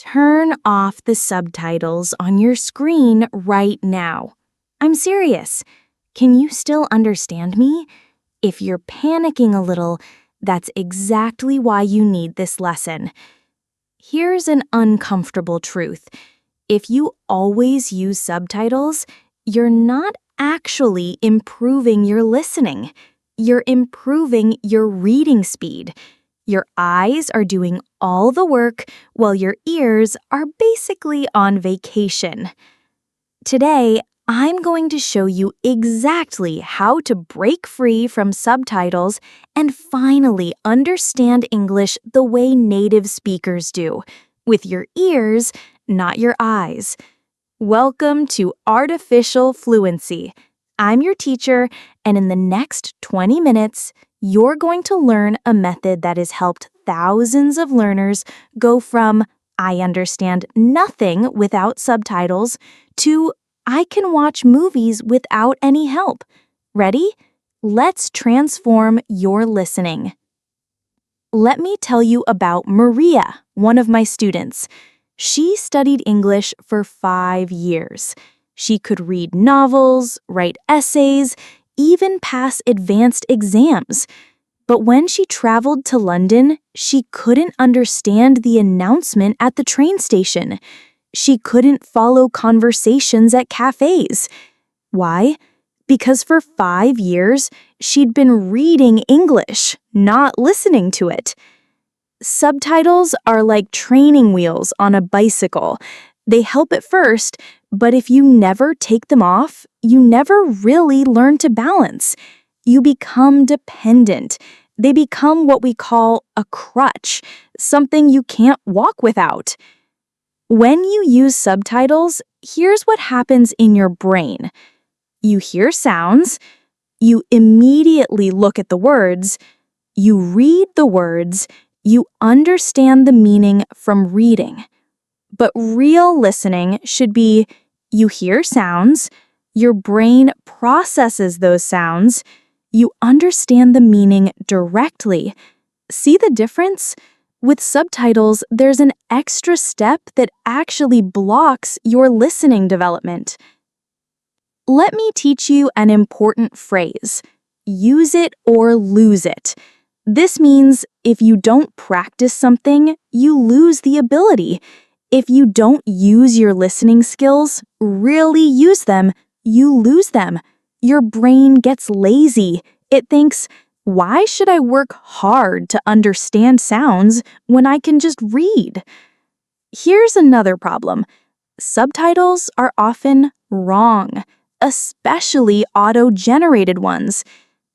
Turn off the subtitles on your screen right now. I'm serious. Can you still understand me? If you're panicking a little, that's exactly why you need this lesson. Here's an uncomfortable truth. If you always use subtitles, you're not actually improving your listening. You're improving your reading speed. Your eyes are doing all the work while your ears are basically on vacation. Today, I'm going to show you exactly how to break free from subtitles and finally understand English the way native speakers do, with your ears, not your eyes. Welcome to Artificial Fluency. I'm your teacher, and in the next 20 minutes, you're going to learn a method that has helped thousands of learners go from I understand nothing without subtitles to I can watch movies without any help. Ready? Let's transform your listening. Let me tell you about Maria, one of my students. She studied English for 5 years. She could read novels, write essays, even pass advanced exams. But when she traveled to London, she couldn't understand the announcement at the train station. She couldn't follow conversations at cafes. Why? Because for 5 years, she'd been reading English, not listening to it. Subtitles are like training wheels on a bicycle. They help at first, but if you never take them off, you never really learn to balance. You become dependent. They become what we call a crutch, something you can't walk without. When you use subtitles, here's what happens in your brain. You hear sounds, you immediately look at the words, you read the words, you understand the meaning from reading. But real listening should be you hear sounds, your brain processes those sounds, you understand the meaning directly. See the difference? With subtitles, there's an extra step that actually blocks your listening development. Let me teach you an important phrase. Use it or lose it. This means if you don't practice something, you lose the ability. If you don't use your listening skills, really use them, you lose them. Your brain gets lazy. It thinks, why should I work hard to understand sounds when I can just read? Here's another problem. Subtitles are often wrong, especially auto-generated ones.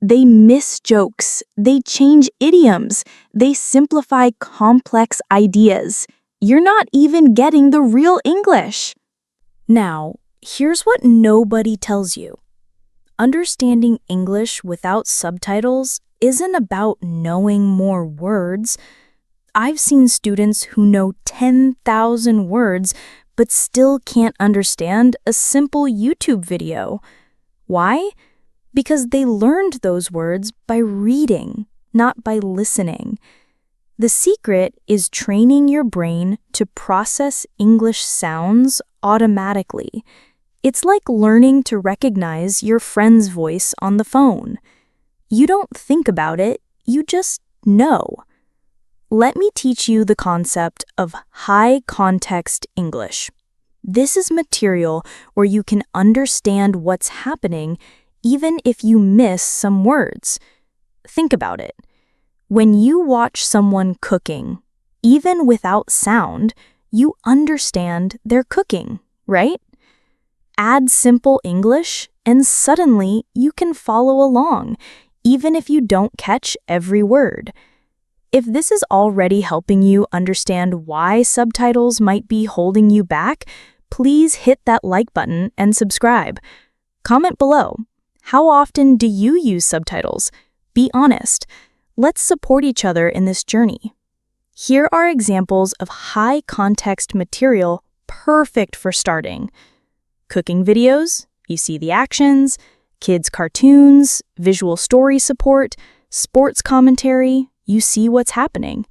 They miss jokes, they change idioms, they simplify complex ideas. You're not even getting the real English. Now, here's what nobody tells you. Understanding English without subtitles isn't about knowing more words. I've seen students who know 10,000 words but still can't understand a simple YouTube video. Why? Because they learned those words by reading, not by listening. The secret is training your brain to process English sounds automatically. It's like learning to recognize your friend's voice on the phone. You don't think about it, you just know. Let me teach you the concept of high-context English. This is material where you can understand what's happening even if you miss some words. Think about it. When you watch someone cooking, even without sound, you understand they're cooking, right? Add simple English, and suddenly you can follow along, even if you don't catch every word. If this is already helping you understand why subtitles might be holding you back, please hit that like button and subscribe. Comment below. How often do you use subtitles? Be honest. Let's support each other in this journey. Here are examples of high-context material perfect for starting. Cooking videos, you see the actions, kids' cartoons, visual story support, sports commentary, you see what's happening.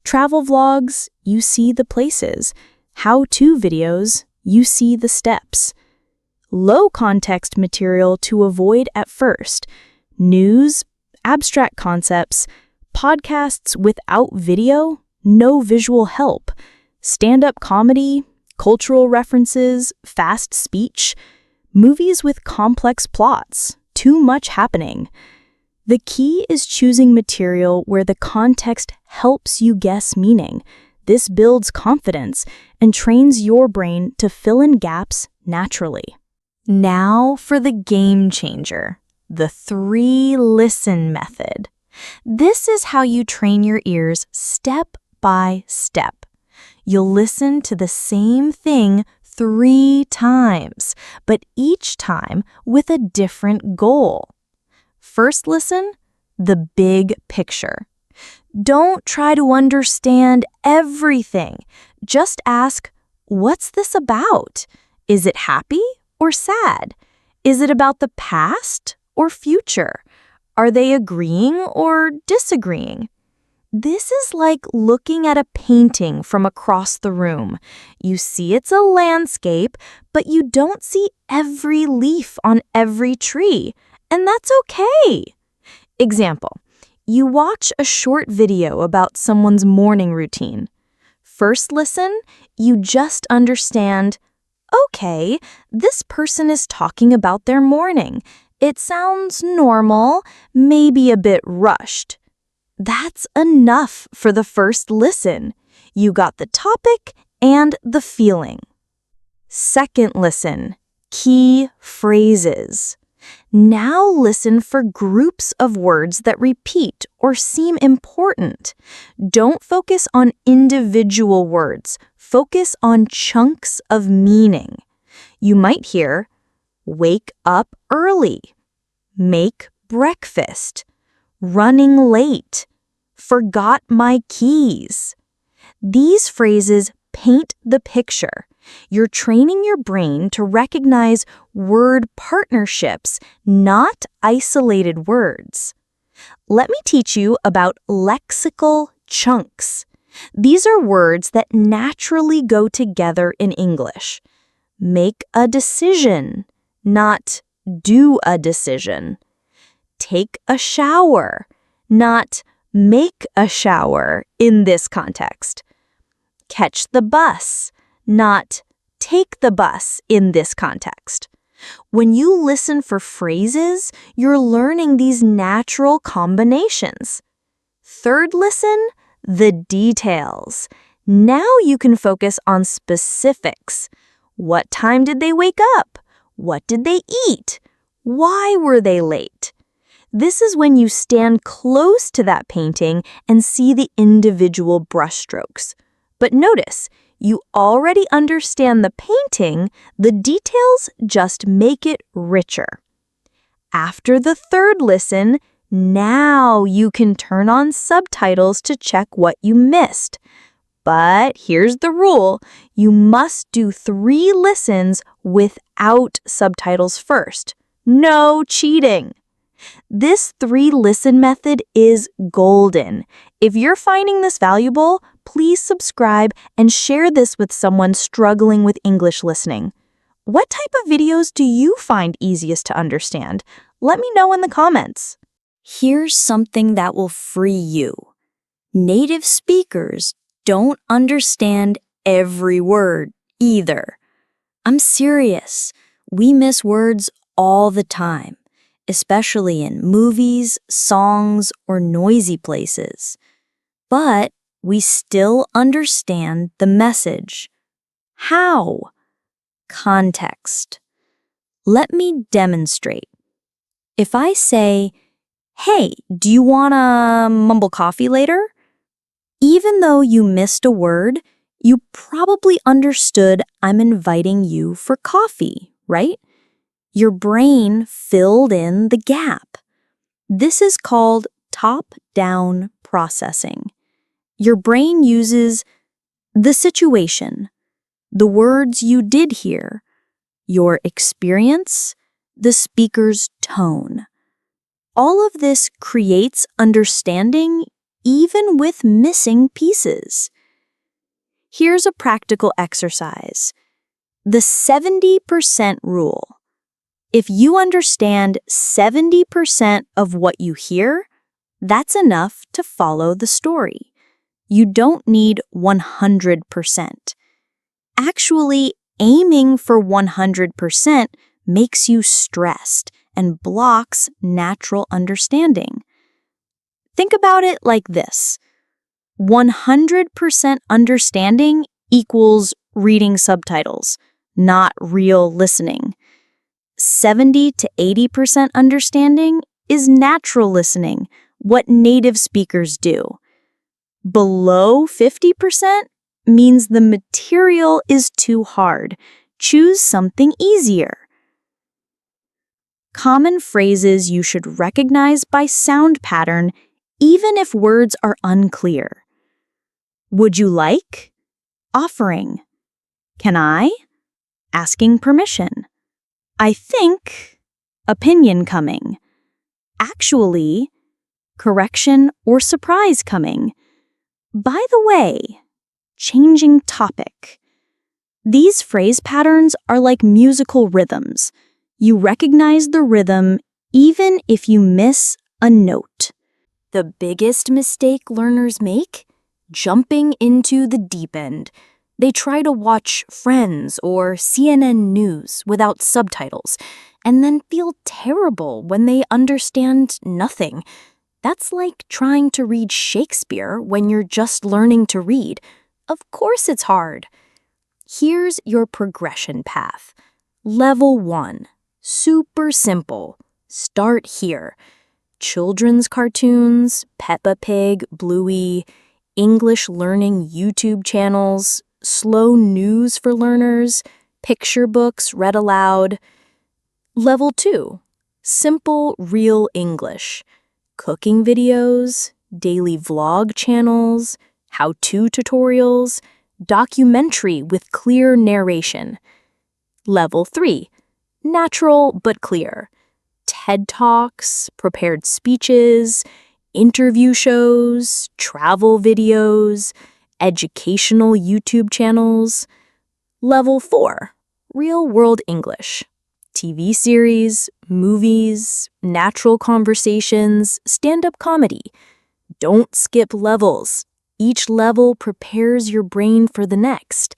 Travel vlogs, you see the places. How-to videos, you see the steps. Low context material to avoid at first. News, abstract concepts, podcasts without video, no visual help. Stand-up comedy, cultural references, fast speech. Movies with complex plots, too much happening. The key is choosing material where the context helps you guess meaning. This builds confidence and trains your brain to fill in gaps naturally. Now for the game changer, the 3-listen method. This is how you train your ears step by step. You'll listen to the same thing 3 times, but each time with a different goal. First listen, the big picture. Don't try to understand everything. Just ask, what's this about? Is it happy or sad? Is it about the past or future? Are they agreeing or disagreeing? This is like looking at a painting from across the room. You see it's a landscape, but you don't see every leaf on every tree, and that's okay. Example, you watch a short video about someone's morning routine. First listen, you just understand, okay, this person is talking about their morning. It sounds normal, maybe a bit rushed. That's enough for the first listen. You got the topic and the feeling. Second listen, key phrases. Now listen for groups of words that repeat or seem important. Don't focus on individual words. Focus on chunks of meaning. You might hear, wake up early, make breakfast, running late, forgot my keys. These phrases paint the picture. You're training your brain to recognize word partnerships, not isolated words. Let me teach you about lexical chunks. These are words that naturally go together in English. Make a decision, not do a decision. Take a shower, not make a shower in this context. Catch the bus, not take the bus in this context. When you listen for phrases, you're learning these natural combinations. Third listen, the details. Now you can focus on specifics. What time did they wake up? What did they eat? Why were they late? This is when you stand close to that painting and see the individual brushstrokes. But notice, you already understand the painting, the details just make it richer. After the third listen, now you can turn on subtitles to check what you missed. But here's the rule, you must do 3 listens without subtitles first. No cheating. This 3-listen method is golden. If you're finding this valuable, please subscribe and share this with someone struggling with English listening. What type of videos do you find easiest to understand? Let me know in the comments. Here's something that will free you. Native speakers don't understand every word either. I'm serious. We miss words all the time, especially in movies, songs, or noisy places. But we still understand the message. How? Context. Let me demonstrate. If I say, hey, do you want to mumble coffee later? Even though you missed a word, you probably understood I'm inviting you for coffee, right? Your brain filled in the gap. This is called top-down processing. Your brain uses the situation, the words you did hear, your experience, the speaker's tone. All of this creates understanding even with missing pieces. Here's a practical exercise. The 70% rule. If you understand 70% of what you hear, that's enough to follow the story. You don't need 100%. Actually, aiming for 100% makes you stressed and blocks natural understanding. Think about it like this. 100% understanding equals reading subtitles, not real listening. 70 to 80% understanding is natural listening, what native speakers do. Below 50% means the material is too hard. Choose something easier. Common phrases you should recognize by sound pattern, even if words are unclear. Would you like? Offering. Can I? Asking permission. I think. Opinion coming. Actually. Correction or surprise coming. By the way. Changing topic. These phrase patterns are like musical rhythms. You recognize the rhythm even if you miss a note. The biggest mistake learners make? Jumping into the deep end. They try to watch Friends or CNN News without subtitles and then feel terrible when they understand nothing. That's like trying to read Shakespeare when you're just learning to read. Of course it's hard. Here's your progression path. Level 1. Super simple. Start here. Children's cartoons, Peppa Pig, Bluey, English learning YouTube channels, slow news for learners, picture books read aloud. Level 2. Simple, real English. Cooking videos, daily vlog channels, how-to tutorials, documentary with clear narration. Level 3. Natural but clear. TED Talks, prepared speeches, interview shows, travel videos, educational YouTube channels. Level 4. Real-world English. TV series, movies, natural conversations, stand-up comedy. Don't skip levels. Each level prepares your brain for the next.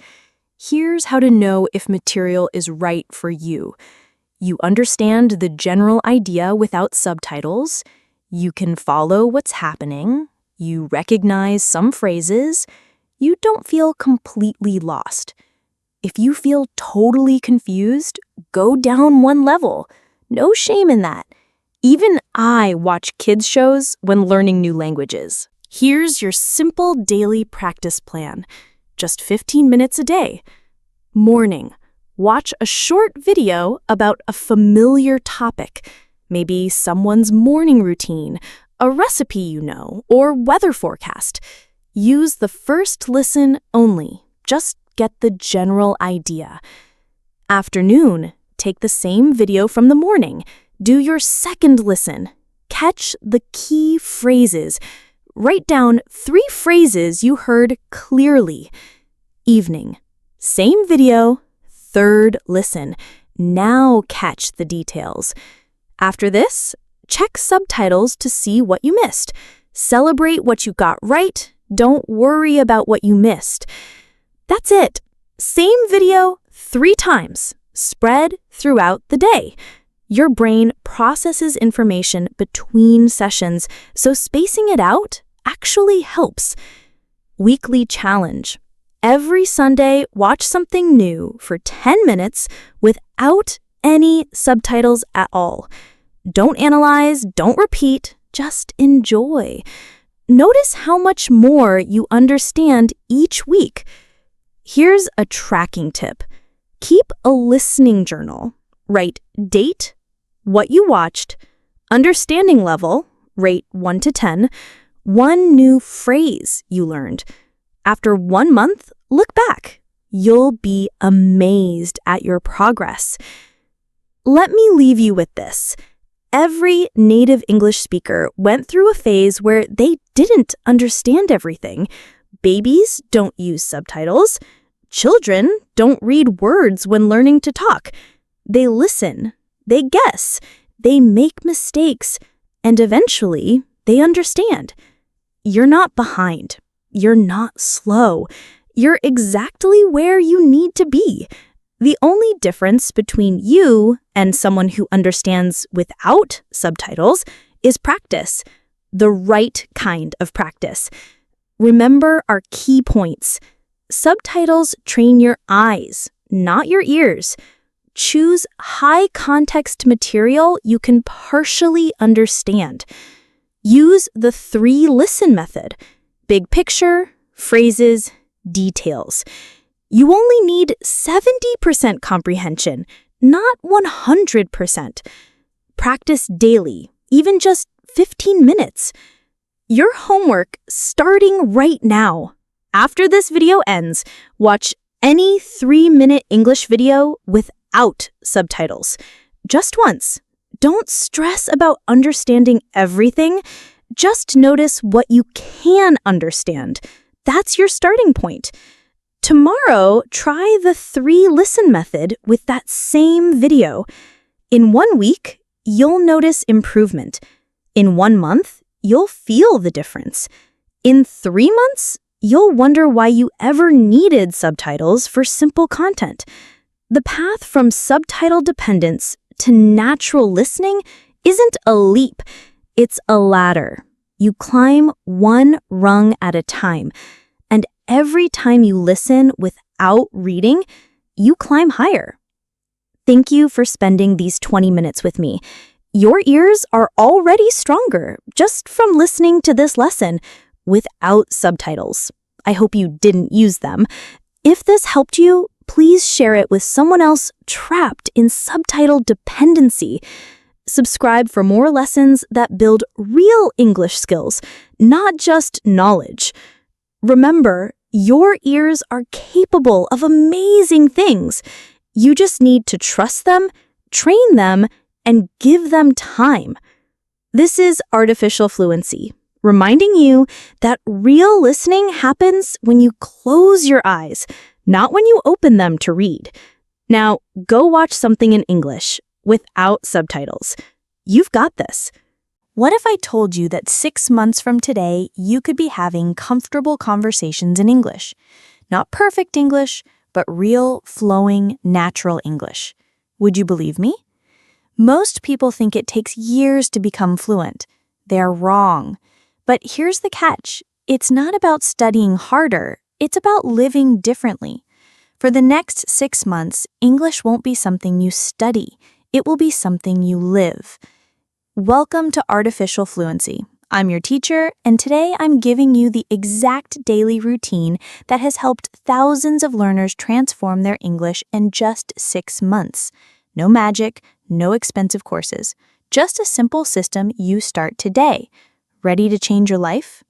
Here's how to know if material is right for you. You understand the general idea without subtitles. You can follow what's happening. You recognize some phrases. You don't feel completely lost. If you feel totally confused, go down one level. No shame in that. Even I watch kids' shows when learning new languages. Here's your simple daily practice plan. Just 15 minutes a day. Morning. Watch a short video about a familiar topic. Maybe someone's morning routine, a recipe you know, or weather forecast. Use the first listen only. Just get the general idea. Afternoon, take the same video from the morning. Do your second listen. Catch the key phrases. Write down 3 phrases you heard clearly. Evening, same video, third listen. Now catch the details. After this, check subtitles to see what you missed. Celebrate what you got right. Don't worry about what you missed. That's it. Same video 3 times. Spread throughout the day. Your brain processes information between sessions, so spacing it out actually helps. Weekly challenge. Every Sunday, watch something new for 10 minutes without any subtitles at all. Don't analyze, don't repeat, just enjoy. Notice how much more you understand each week. Here's a tracking tip. Keep a listening journal. Write date, what you watched, understanding level, rate 1 to 10, one new phrase you learned. After 1 month, look back. You'll be amazed at your progress. Let me leave you with this. Every native English speaker went through a phase where they didn't understand everything. Babies don't use subtitles. Children don't read words when learning to talk. They listen, they guess, they make mistakes, and eventually they understand. You're not behind. You're not slow. You're exactly where you need to be. The only difference between you and someone who understands without subtitles is practice, the right kind of practice. Remember our key points. Subtitles train your eyes, not your ears. Choose high-context material you can partially understand. Use the 3-listen method: big picture, phrases, details. You only need 70% comprehension, not 100%. Practice daily, even just 15 minutes. Your homework starting right now. After this video ends, watch any 3-minute English video without subtitles. Just once. Don't stress about understanding everything. Just notice what you can understand. That's your starting point. Tomorrow, try the 3-listen method with that same video. In 1 week, you'll notice improvement. In 1 month, you'll feel the difference. In 3 months, you'll wonder why you ever needed subtitles for simple content. The path from subtitle dependence to natural listening isn't a leap, it's a ladder. You climb one rung at a time, and every time you listen without reading, you climb higher. Thank you for spending these 20 minutes with me. Your ears are already stronger just from listening to this lesson without subtitles. I hope you didn't use them. If this helped you, please share it with someone else trapped in subtitle dependency. Subscribe for more lessons that build real English skills, not just knowledge. Remember, your ears are capable of amazing things. You just need to trust them, train them, and give them time. This is Artificial Fluency, reminding you that real listening happens when you close your eyes, not when you open them to read. Now, go watch something in English without subtitles. You've got this. What if I told you that 6 months from today, you could be having comfortable conversations in English? Not perfect English, but real, flowing, natural English. Would you believe me? Most people think it takes years to become fluent. They're wrong. But here's the catch. It's not about studying harder. It's about living differently. For the next 6 months, English won't be something you study. It will be something you live. Welcome to Artificial Fluency. I'm your teacher, and today I'm giving you the exact daily routine that has helped thousands of learners transform their English in just 6 months. No magic, no expensive courses. Just a simple system you start today. Ready to change your life?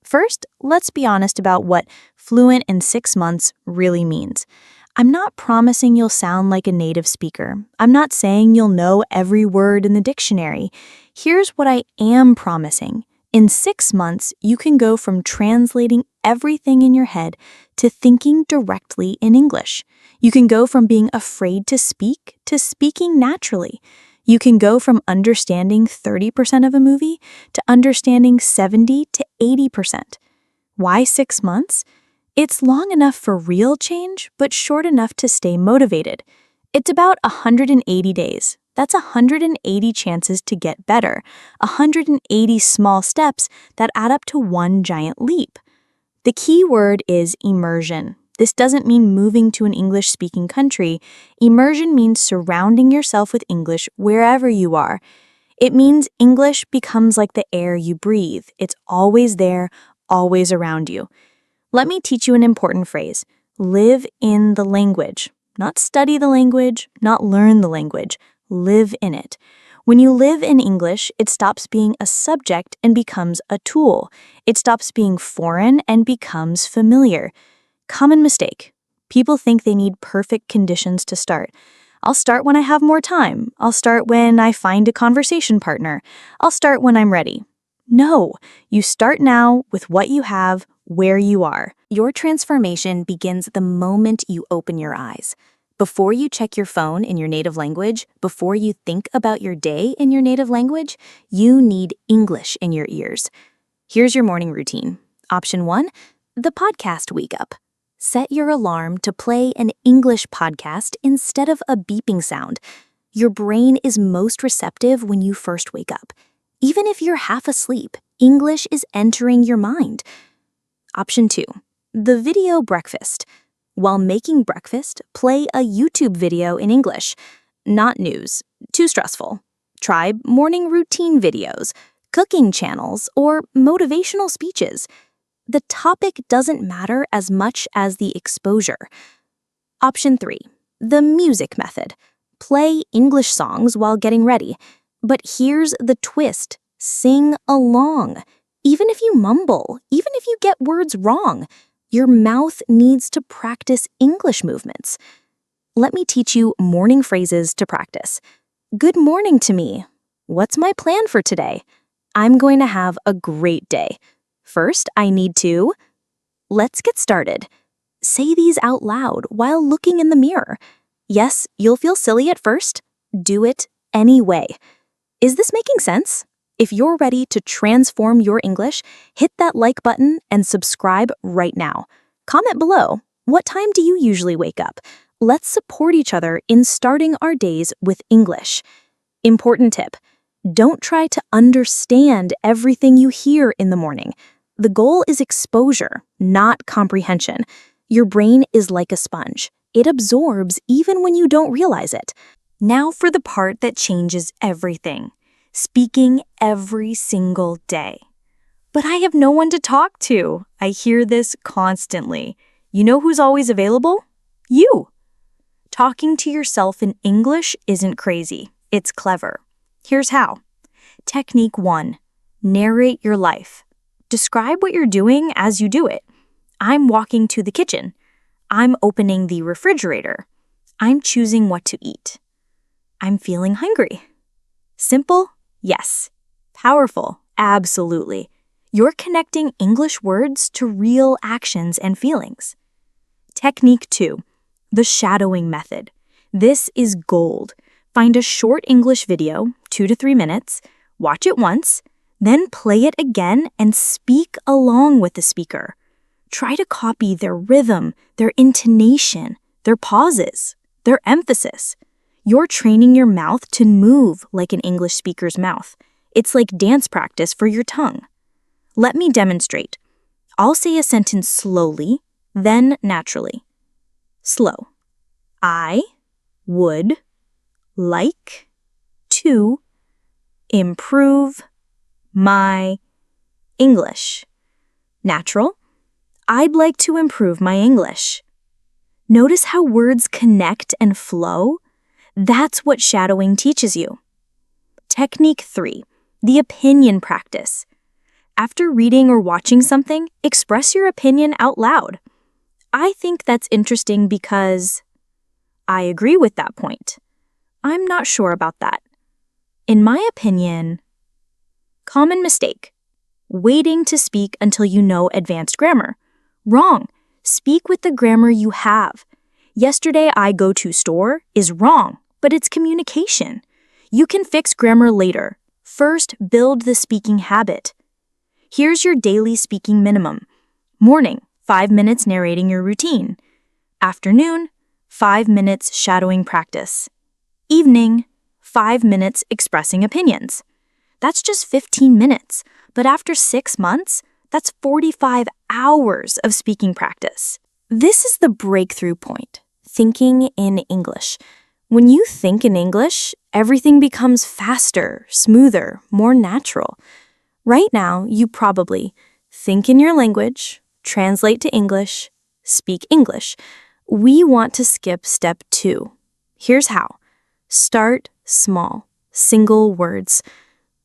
First, let's be honest about what fluent in 6 months really means. I'm not promising you'll sound like a native speaker. I'm not saying you'll know every word in the dictionary. Here's what I am promising. In 6 months, you can go from translating everything in your head to thinking directly in English. You can go from being afraid to speak to speaking naturally. You can go from understanding 30% of a movie to understanding 70 to 80%. Why 6 months? It's long enough for real change, but short enough to stay motivated. It's about 180 days. That's 180 chances to get better, 180 small steps that add up to one giant leap. The key word is immersion. This doesn't mean moving to an English-speaking country. Immersion means surrounding yourself with English wherever you are. It means English becomes like the air you breathe. It's always there, always around you. Let me teach you an important phrase. Live in the language. Not study the language, not learn the language. Live in it. When you live in English, it stops being a subject and becomes a tool. It stops being foreign and becomes familiar. Common mistake. People think they need perfect conditions to start. I'll start when I have more time. I'll start when I find a conversation partner. I'll start when I'm ready. No, you start now with what you have, where you are. Your transformation begins the moment you open your eyes. Before you check your phone in your native language, before you think about your day in your native language, you need English in your ears. Here's your morning routine. Option 1, the podcast wake up. Set your alarm to play an English podcast instead of a beeping sound. Your brain is most receptive when you first wake up. Even if you're half asleep, English is entering your mind. Option 2, the video breakfast. While making breakfast, play a YouTube video in English. Not news, too stressful. Try morning routine videos, cooking channels, or motivational speeches. The topic doesn't matter as much as the exposure. Option 3, the music method. Play English songs while getting ready. But here's the twist. Sing along. Even if you mumble, even if you get words wrong, your mouth needs to practice English movements. Let me teach you morning phrases to practice. Good morning to me. What's my plan for today? I'm going to have a great day. First, I need to... Let's get started. Say these out loud while looking in the mirror. Yes, you'll feel silly at first. Do it anyway. Is this making sense? If you're ready to transform your English, hit that like button and subscribe right now. Comment below, what time do you usually wake up? Let's support each other in starting our days with English. Important tip, don't try to understand everything you hear in the morning. The goal is exposure, not comprehension. Your brain is like a sponge. It absorbs even when you don't realize it. Now for the part that changes everything. Speaking every single day. But I have no one to talk to. I hear this constantly. You know who's always available? You. Talking to yourself in English isn't crazy. It's clever. Here's how. Technique 1. Narrate your life. Describe what you're doing as you do it. I'm walking to the kitchen. I'm opening the refrigerator. I'm choosing what to eat. I'm feeling hungry. Simple? Yes. Powerful? Absolutely. You're connecting English words to real actions and feelings. Technique 2. The shadowing method. This is gold. Find a short English video, 2 to 3 minutes, watch it once, then play it again and speak along with the speaker. Try to copy their rhythm, their intonation, their pauses, their emphasis. You're training your mouth to move like an English speaker's mouth. It's like dance practice for your tongue. Let me demonstrate. I'll say a sentence slowly, then naturally. Slow. I would like to improve my English. Natural. I'd like to improve my English. Notice how words connect and flow? That's what shadowing teaches you. Technique 3. The opinion practice. After reading or watching something, express your opinion out loud. I think that's interesting because I agree with that point. I'm not sure about that. In my opinion, common mistake. Waiting to speak until you know advanced grammar. Wrong. Speak with the grammar you have. Yesterday I go to store is wrong, but it's communication. You can fix grammar later. First, build the speaking habit. Here's your daily speaking minimum. Morning, 5 minutes narrating your routine. Afternoon, 5 minutes shadowing practice. Evening, 5 minutes expressing opinions. That's just 15 minutes, but after 6 months, that's 45 hours of speaking practice. This is the breakthrough point, thinking in English. When you think in English, everything becomes faster, smoother, more natural. Right now, you probably think in your language, translate to English, speak English. We want to skip step 2. Here's how. Start small, single words.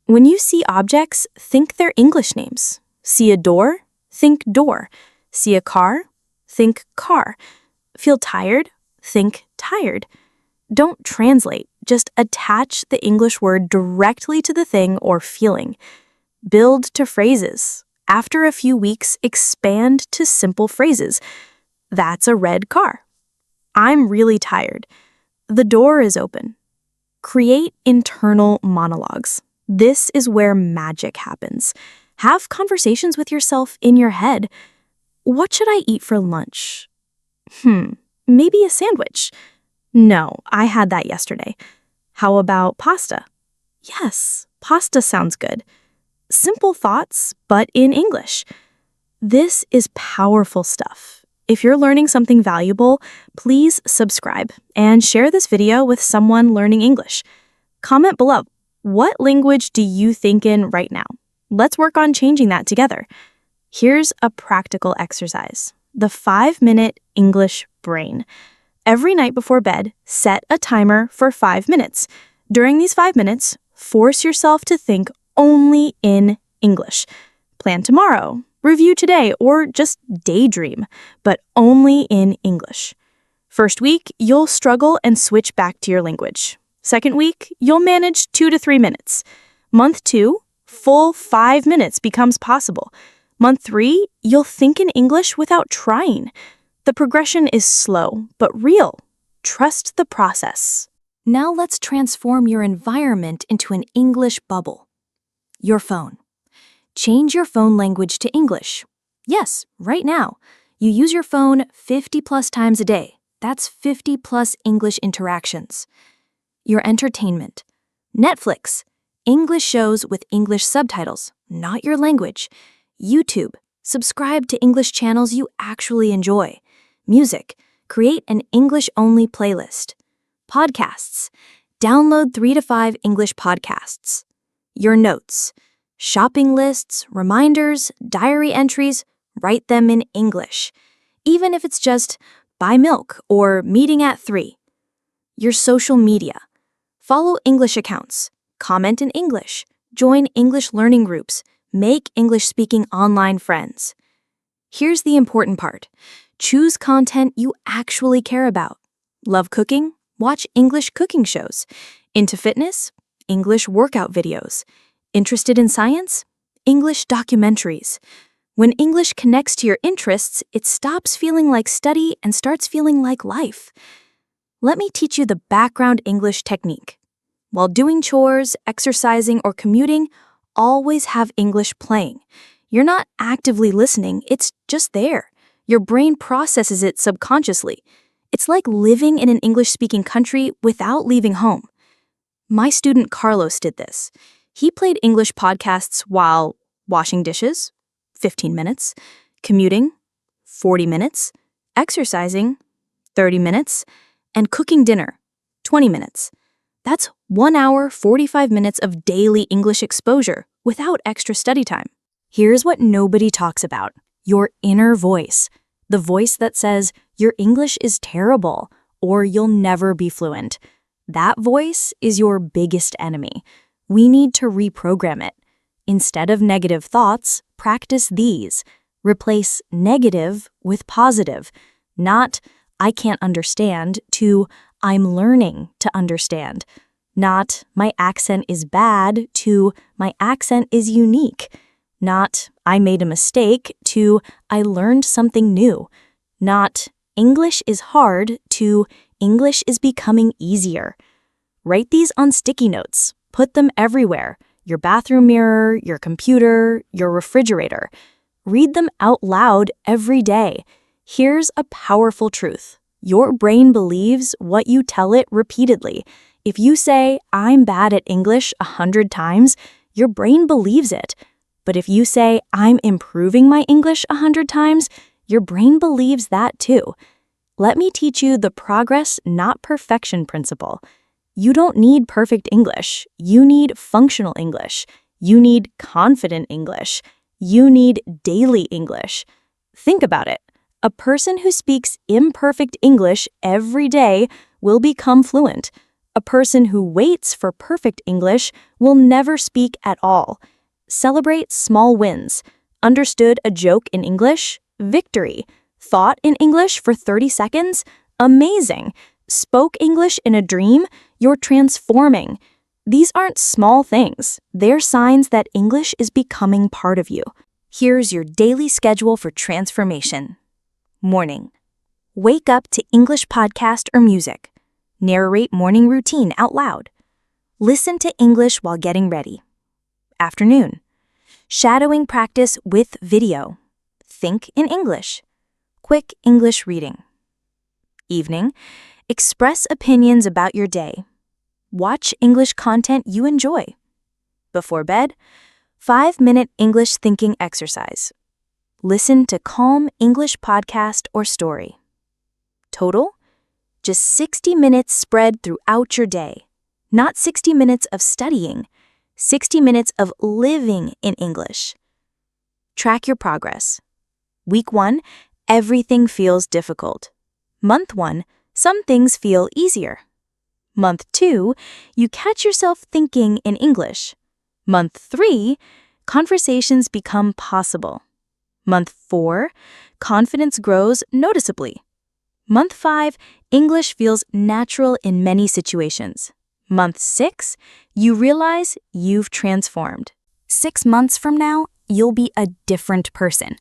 When you see objects, think their English names. See a door? Think door. See a car? Think car. Feel tired? Think tired. Don't translate, just attach the English word directly to the thing or feeling. Build to phrases. After a few weeks, expand to simple phrases. That's a red car. I'm really tired. The door is open. Create internal monologues. This is where magic happens. Have conversations with yourself in your head. What should I eat for lunch? Maybe a sandwich. No, I had that yesterday. How about pasta? Yes, pasta sounds good. Simple thoughts, but in English. This is powerful stuff. If you're learning something valuable, please subscribe and share this video with someone learning English. Comment below, what language do you think in right now? Let's work on changing that together. Here's a practical exercise, the 5-minute English brain. Every night before bed, set a timer for 5 minutes. During these 5 minutes, force yourself to think only in English. Plan tomorrow, review today, or just daydream, but only in English. First week, you'll struggle and switch back to your language. Second week, you'll manage 2 to 3 minutes. Month 2, full 5 minutes becomes possible. Month 3, you'll think in English without trying. The progression is slow, but real. Trust the process. Now let's transform your environment into an English bubble. Your phone. Change your phone language to English. Yes, right now. You use your phone 50 plus times a day. That's 50 plus English interactions. Your entertainment. Netflix. English shows with English subtitles, not your language. YouTube. Subscribe to English channels you actually enjoy. Music. Create an English-only playlist. Podcasts. Download 3 to 5 English podcasts. Your notes. Shopping lists, reminders, diary entries, write them in English. Even if it's just buy milk or meeting at 3. Your social media. Follow English accounts. Comment in English. Join English learning groups. Make English-speaking online friends. Here's the important part. Choose content you actually care about. Love cooking? Watch English cooking shows. Into fitness? English workout videos. Interested in science? English documentaries. When English connects to your interests, it stops feeling like study and starts feeling like life. Let me teach you the background English technique. While doing chores, exercising, or commuting, always have English playing. You're not actively listening, it's just there. Your brain processes it subconsciously. It's like living in an English-speaking country without leaving home. My student Carlos did this. He played English podcasts while washing dishes, 15 minutes, commuting, 40 minutes, exercising, 30 minutes, and cooking dinner, 20 minutes. That's 1 hour, 45 minutes of daily English exposure without extra study time. Here's what nobody talks about: your inner voice. The voice that says, your English is terrible, or you'll never be fluent. That voice is your biggest enemy. We need to reprogram it. Instead of negative thoughts, practice these. Replace negative with positive. Not, I can't understand, to, I'm learning to understand. Not, my accent is bad, to, my accent is unique. Not, I made a mistake, to, I learned something new. Not, English is hard, to, English is becoming easier. Write these on sticky notes. Put them everywhere. Your bathroom mirror, your computer, your refrigerator. Read them out loud every day. Here's a powerful truth. Your brain believes what you tell it repeatedly. If you say, I'm bad at English 100 times, your brain believes it. But if you say, I'm improving my English 100 times, your brain believes that too. Let me teach you the progress, not perfection principle. You don't need perfect English. You need functional English. You need confident English. You need daily English. Think about it. A person who speaks imperfect English every day will become fluent. A person who waits for perfect English will never speak at all. Celebrate small wins. Understood a joke in English? Victory. Thought in English for 30 seconds? Amazing. Spoke English in a dream? You're transforming. These aren't small things. They're signs that English is becoming part of you. Here's your daily schedule for transformation. Morning. Wake up to English podcast or music. Narrate morning routine out loud. Listen to English while getting ready. Afternoon. Shadowing practice with video. Think in English. Quick English reading. Evening. Express opinions about your day. Watch English content you enjoy. Before bed, 5-minute English thinking exercise. Listen to calm English podcast or story. Total? Just 60 minutes spread throughout your day. Not 60 minutes of studying, 60 minutes of living in English. Track your progress. Week 1, everything feels difficult. Month 1, some things feel easier. Month 2, you catch yourself thinking in English. Month 3, conversations become possible. Month 4, confidence grows noticeably. Month 5, English feels natural in many situations. Month 6, you realize you've transformed. 6 months from now, you'll be a different person.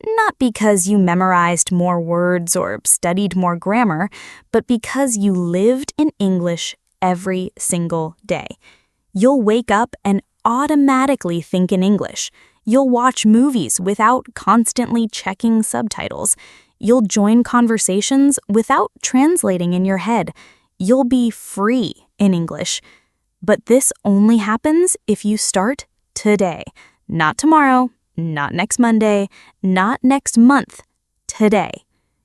Not because you memorized more words or studied more grammar, but because you lived in English every single day. You'll wake up and automatically think in English. You'll watch movies without constantly checking subtitles. You'll join conversations without translating in your head. You'll be free in English. But this only happens if you start today, not tomorrow. Not next Monday, not next month, today.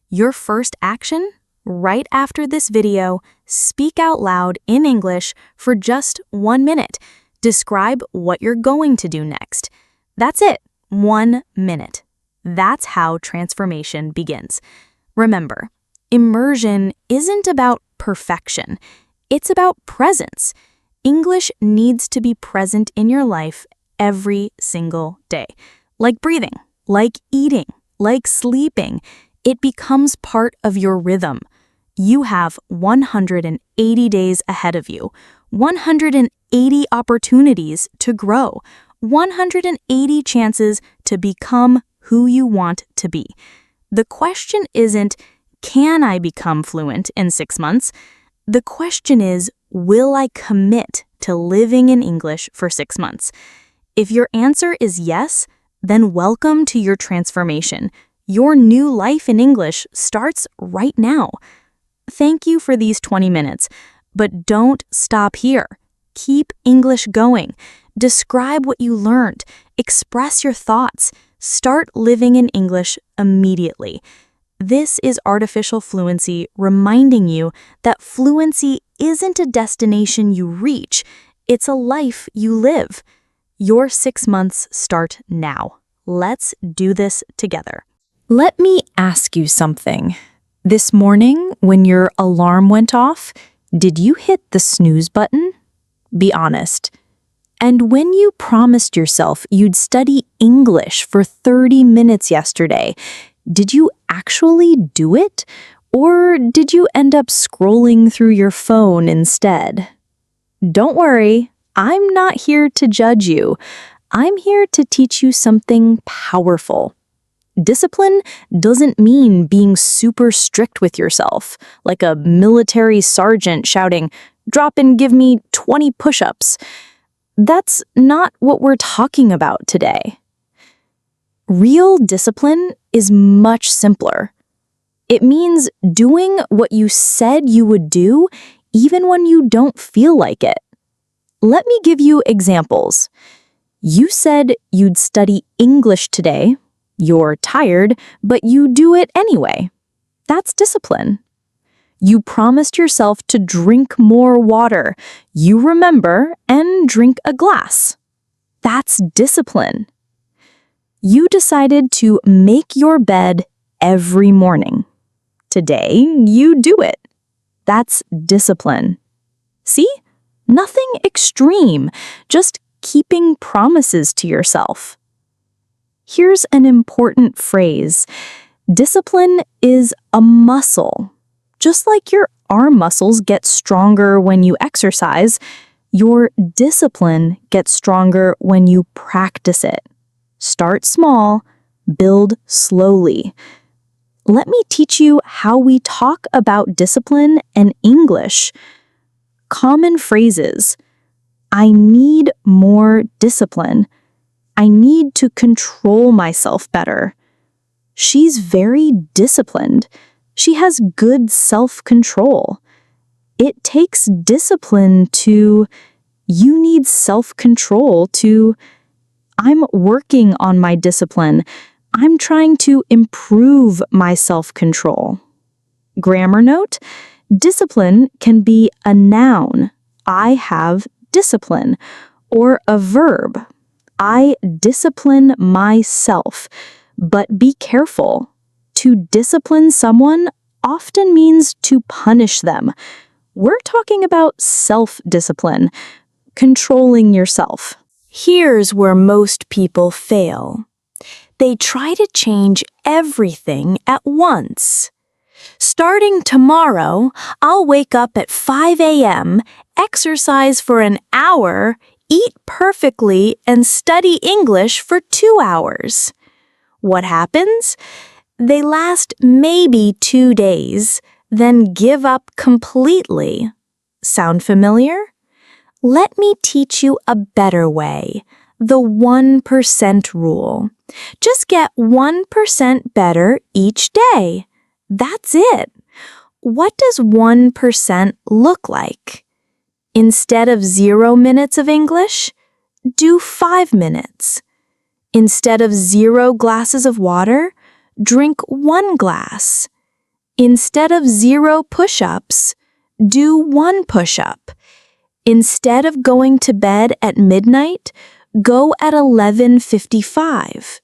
Your first action, right after this video, speak out loud in English for just 1 minute. Describe what you're going to do next. That's it, 1 minute. That's how transformation begins. Remember, immersion isn't about perfection. It's about presence. English needs to be present in your life every single day. Like breathing, like eating, like sleeping, it becomes part of your rhythm. You have 180 days ahead of you, 180 opportunities to grow, 180 chances to become who you want to be. The question isn't, can I become fluent in 6 months? The question is, will I commit to living in English for 6 months? If your answer is yes, then welcome to your transformation. Your new life in English starts right now. Thank you for these 20 minutes, but don't stop here. Keep English going. Describe what you learned. Express your thoughts. Start living in English immediately. This is Artificial Fluency reminding you that fluency isn't a destination you reach, it's a life you live. Your 6 months start now. Let's do this together. Let me ask you something. This morning, when your alarm went off, did you hit the snooze button? Be honest. And when you promised yourself you'd study English for 30 minutes yesterday, did you actually do it? Or did you end up scrolling through your phone instead? Don't worry, I'm not here to judge you. I'm here to teach you something powerful. Discipline doesn't mean being super strict with yourself, like a military sergeant shouting, "Drop and give me 20 push-ups." That's not what we're talking about today. Real discipline is much simpler. It means doing what you said you would do, even when you don't feel like it. Let me give you examples. You said you'd study English today. You're tired, but you do it anyway. That's discipline. You promised yourself to drink more water. You remember and drink a glass. That's discipline. You decided to make your bed every morning. Today, you do it. That's discipline. See? Nothing extreme, just keeping promises to yourself. Here's an important phrase. Discipline is a muscle. Just like your arm muscles get stronger when you exercise, Your discipline gets stronger when you practice it. Start small, build slowly. Let me teach you how we talk about discipline and English. Common phrases. I need more discipline. I need to control myself better. She's very disciplined. She has good self-control. It takes discipline to, you need self-control to, I'm working on my discipline. I'm trying to improve my self-control. Grammar note, discipline can be a noun, I have discipline, or a verb, I discipline myself. But be careful. To discipline someone often means to punish them. We're talking about self-discipline, controlling yourself. Here's where most people fail. They try to change everything at once. Starting tomorrow, I'll wake up at 5 a.m., exercise for an hour, eat perfectly, and study English for 2 hours. What happens? They last maybe 2 days, then give up completely. Sound familiar? Let me teach you a better way, the 1% rule. Just get 1% better each day. That's it. What does 1% look like? Instead of 0 minutes of English, do 5 minutes. Instead of 0 glasses of water, drink 1 glass. Instead of 0 push-ups, do 1 push-up. Instead of going to bed at midnight, go at 11:55.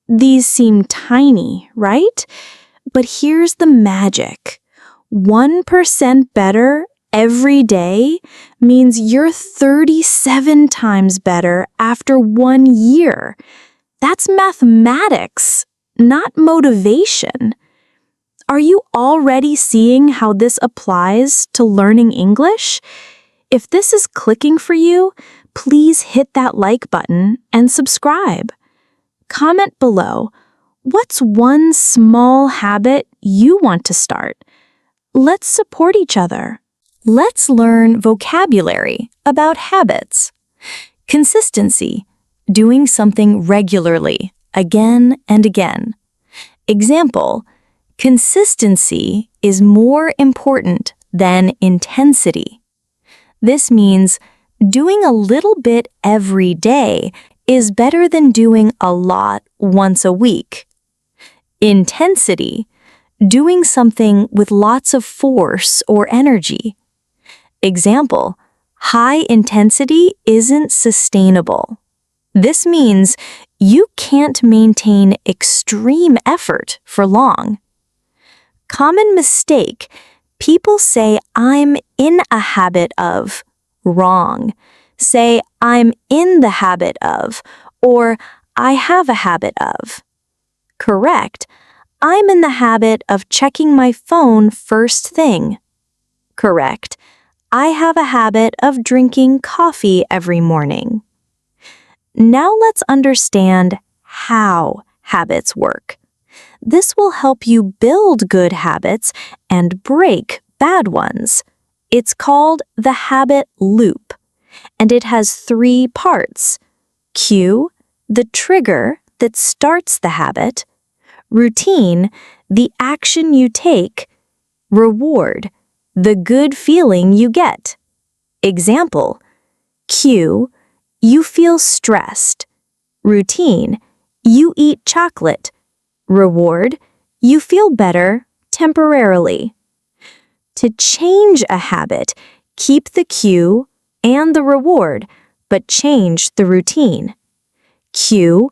These seem tiny, right? But here's the magic. 1% better every day means you're 37 times better after 1 year. That's mathematics, not motivation. Are you already seeing how this applies to learning English? If this is clicking for you, please hit that like button and subscribe. Comment below, what's one small habit you want to start? Let's support each other. Let's learn vocabulary about habits. Consistency, doing something regularly, again and again. Example, consistency is more important than intensity. This means doing a little bit every day is better than doing a lot once a week. Intensity, doing something with lots of force or energy. Example, high intensity isn't sustainable. This means you can't maintain extreme effort for long. Common mistake, people say I'm in a habit of. Wrong. Say I'm in the habit of, or I have a habit of. Correct. I'm in the habit of checking my phone first thing. Correct. I have a habit of drinking coffee every morning. Now let's understand how habits work. This will help you build good habits and break bad ones. It's called the habit loop, and it has 3 parts. Cue, the trigger that starts the habit. Routine, the action you take. Reward, the good feeling you get. Example, cue, you feel stressed. Routine, you eat chocolate. Reward, you feel better temporarily. To change a habit, keep the cue and the reward, but change the routine. Cue,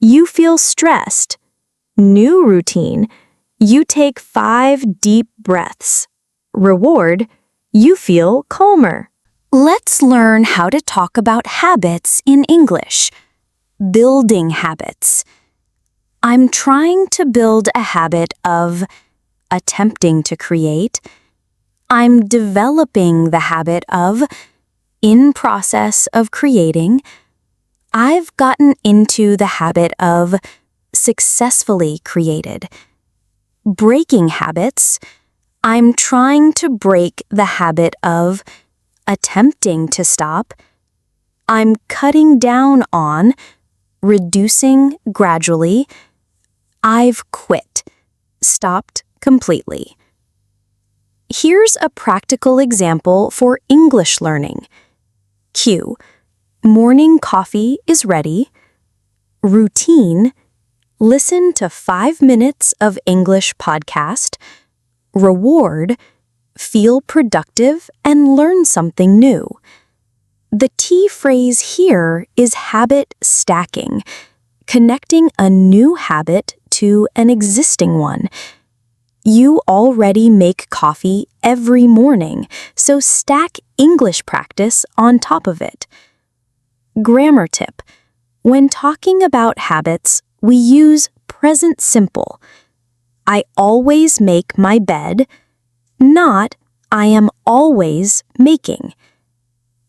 you feel stressed. New routine, you take 5 deep breaths. Reward, you feel calmer. Let's learn how to talk about habits in English. Building habits. I'm trying to build a habit of attempting to create. I'm developing the habit of in process of creating. I've gotten into the habit of successfully created. Breaking habits. I'm trying to break the habit of attempting to stop. I'm cutting down on, reducing gradually. I've quit, stopped completely. Here's a practical example for English learning. Cue. Morning coffee is ready. Routine. Listen to 5 minutes of English podcast. Reward. Feel productive and learn something new. The key phrase here is habit stacking, connecting a new habit to an existing one. You already make coffee every morning, so stack English practice on top of it. Grammar tip. When talking about habits, we use present simple. I always make my bed, not I am always making.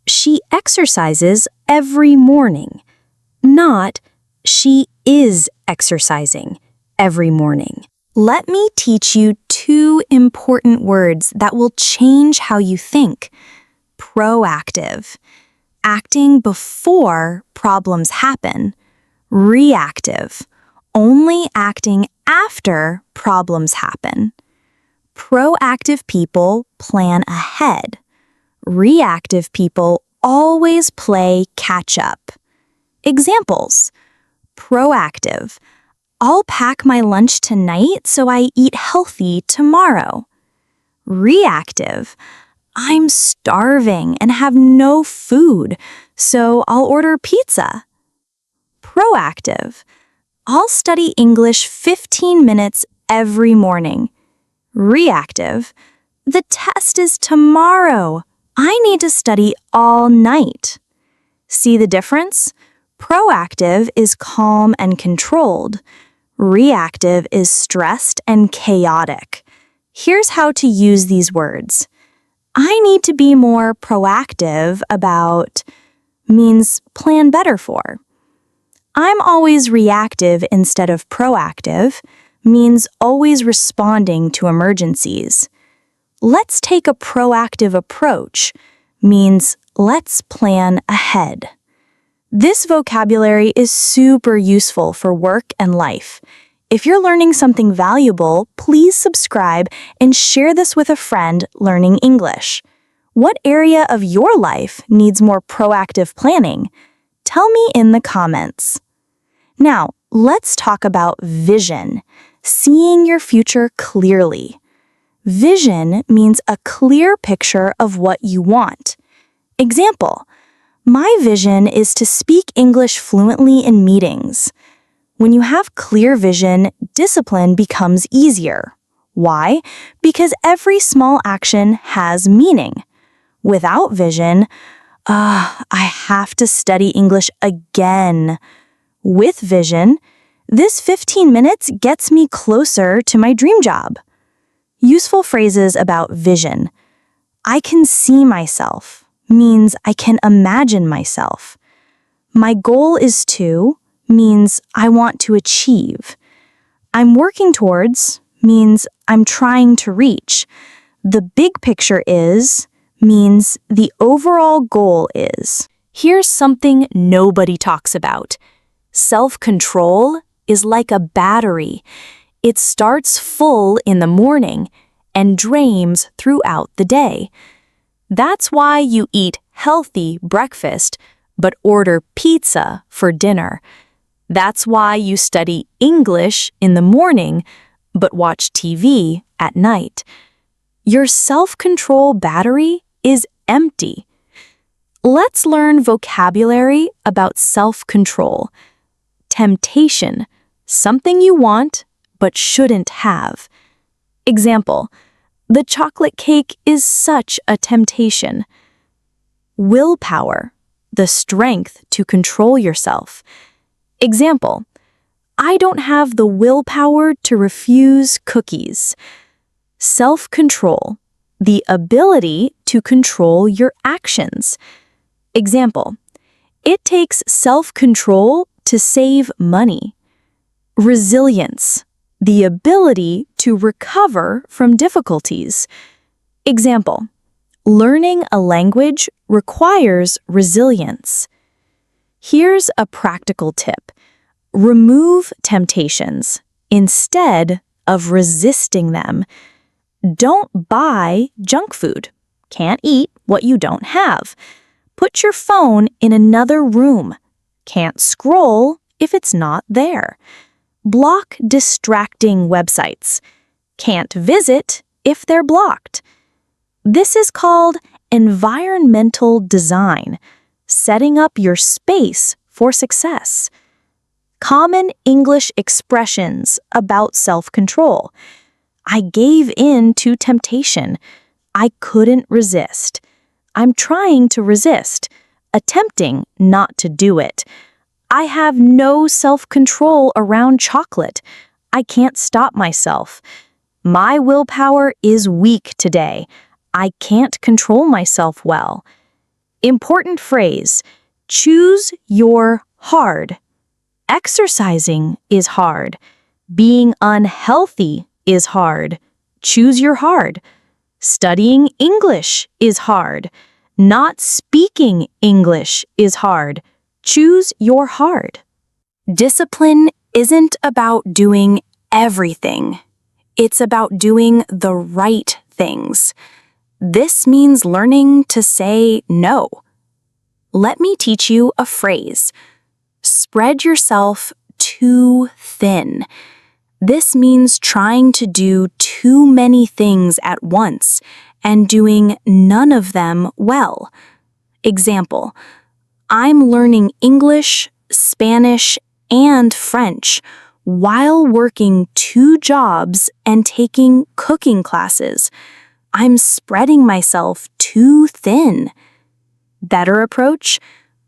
She exercises every morning, not she is exercising every morning. Let me teach you 2 important words that will change how you think. Proactive, acting before problems happen. Reactive, only acting after problems happen. Proactive people plan ahead. Reactive people always play catch up. Examples. Proactive. I'll pack my lunch tonight so I eat healthy tomorrow. Reactive. I'm starving and have no food, so I'll order pizza. Proactive. I'll study English 15 minutes every morning. Reactive. The test is tomorrow. I need to study all night. See the difference? Proactive is calm and controlled. Reactive is stressed and chaotic. Here's how to use these words. I need to be more proactive about means plan better for. I'm always reactive instead of proactive means always responding to emergencies. Let's take a proactive approach means let's plan ahead. This vocabulary is super useful for work and life. If you're learning something valuable, please subscribe and share this with a friend learning English. What area of your life needs more proactive planning? Tell me in the comments. Now, let's talk about vision, seeing your future clearly. Vision means a clear picture of what you want. Example, my vision is to speak English fluently in meetings. When you have clear vision, discipline becomes easier. Why? Because every small action has meaning. Without vision, I have to study English again. With vision, this 15 minutes gets me closer to my dream job. Useful phrases about vision. I can see myself means I can imagine myself. My goal is to means I want to achieve. I'm working towards means I'm trying to reach. The big picture is means the overall goal is. Here's something nobody talks about. Self-control is like a battery. It starts full in the morning and drains throughout the day. That's why you eat healthy breakfast but order pizza for dinner. That's why you study English in the morning but watch TV at night. Your self-control battery is empty. Let's learn vocabulary about self-control. Temptation, something you want but shouldn't have. Example, the chocolate cake is such a temptation. Willpower, the strength to control yourself. Example, I don't have the willpower to refuse cookies. Self-control, the ability to control your actions. Example, it takes self-control to save money. Resilience, the ability to recover from difficulties. Example, learning a language requires resilience. Here's a practical tip. Remove temptations instead of resisting them. Don't buy junk food. Can't eat what you don't have. Put your phone in another room. Can't scroll if it's not there. Block distracting websites. Can't visit if they're blocked. This is called environmental design, setting up your space for success. Common English expressions about self-control. I gave in to temptation. I couldn't resist. I'm trying to resist, attempting not to do it. I have no self-control around chocolate. I can't stop myself. My willpower is weak today. I can't control myself well. Important phrase, choose your hard. Exercising is hard. Being unhealthy is hard. Choose your hard. Studying English is hard. Not speaking English is hard. Choose your hard. Discipline isn't about doing everything. It's about doing the right things. This means learning to say no. Let me teach you a phrase. Spread yourself too thin. This means trying to do too many things at once and doing none of them well. Example, I'm learning English, Spanish, and French while working 2 jobs and taking cooking classes. I'm spreading myself too thin. Better approach?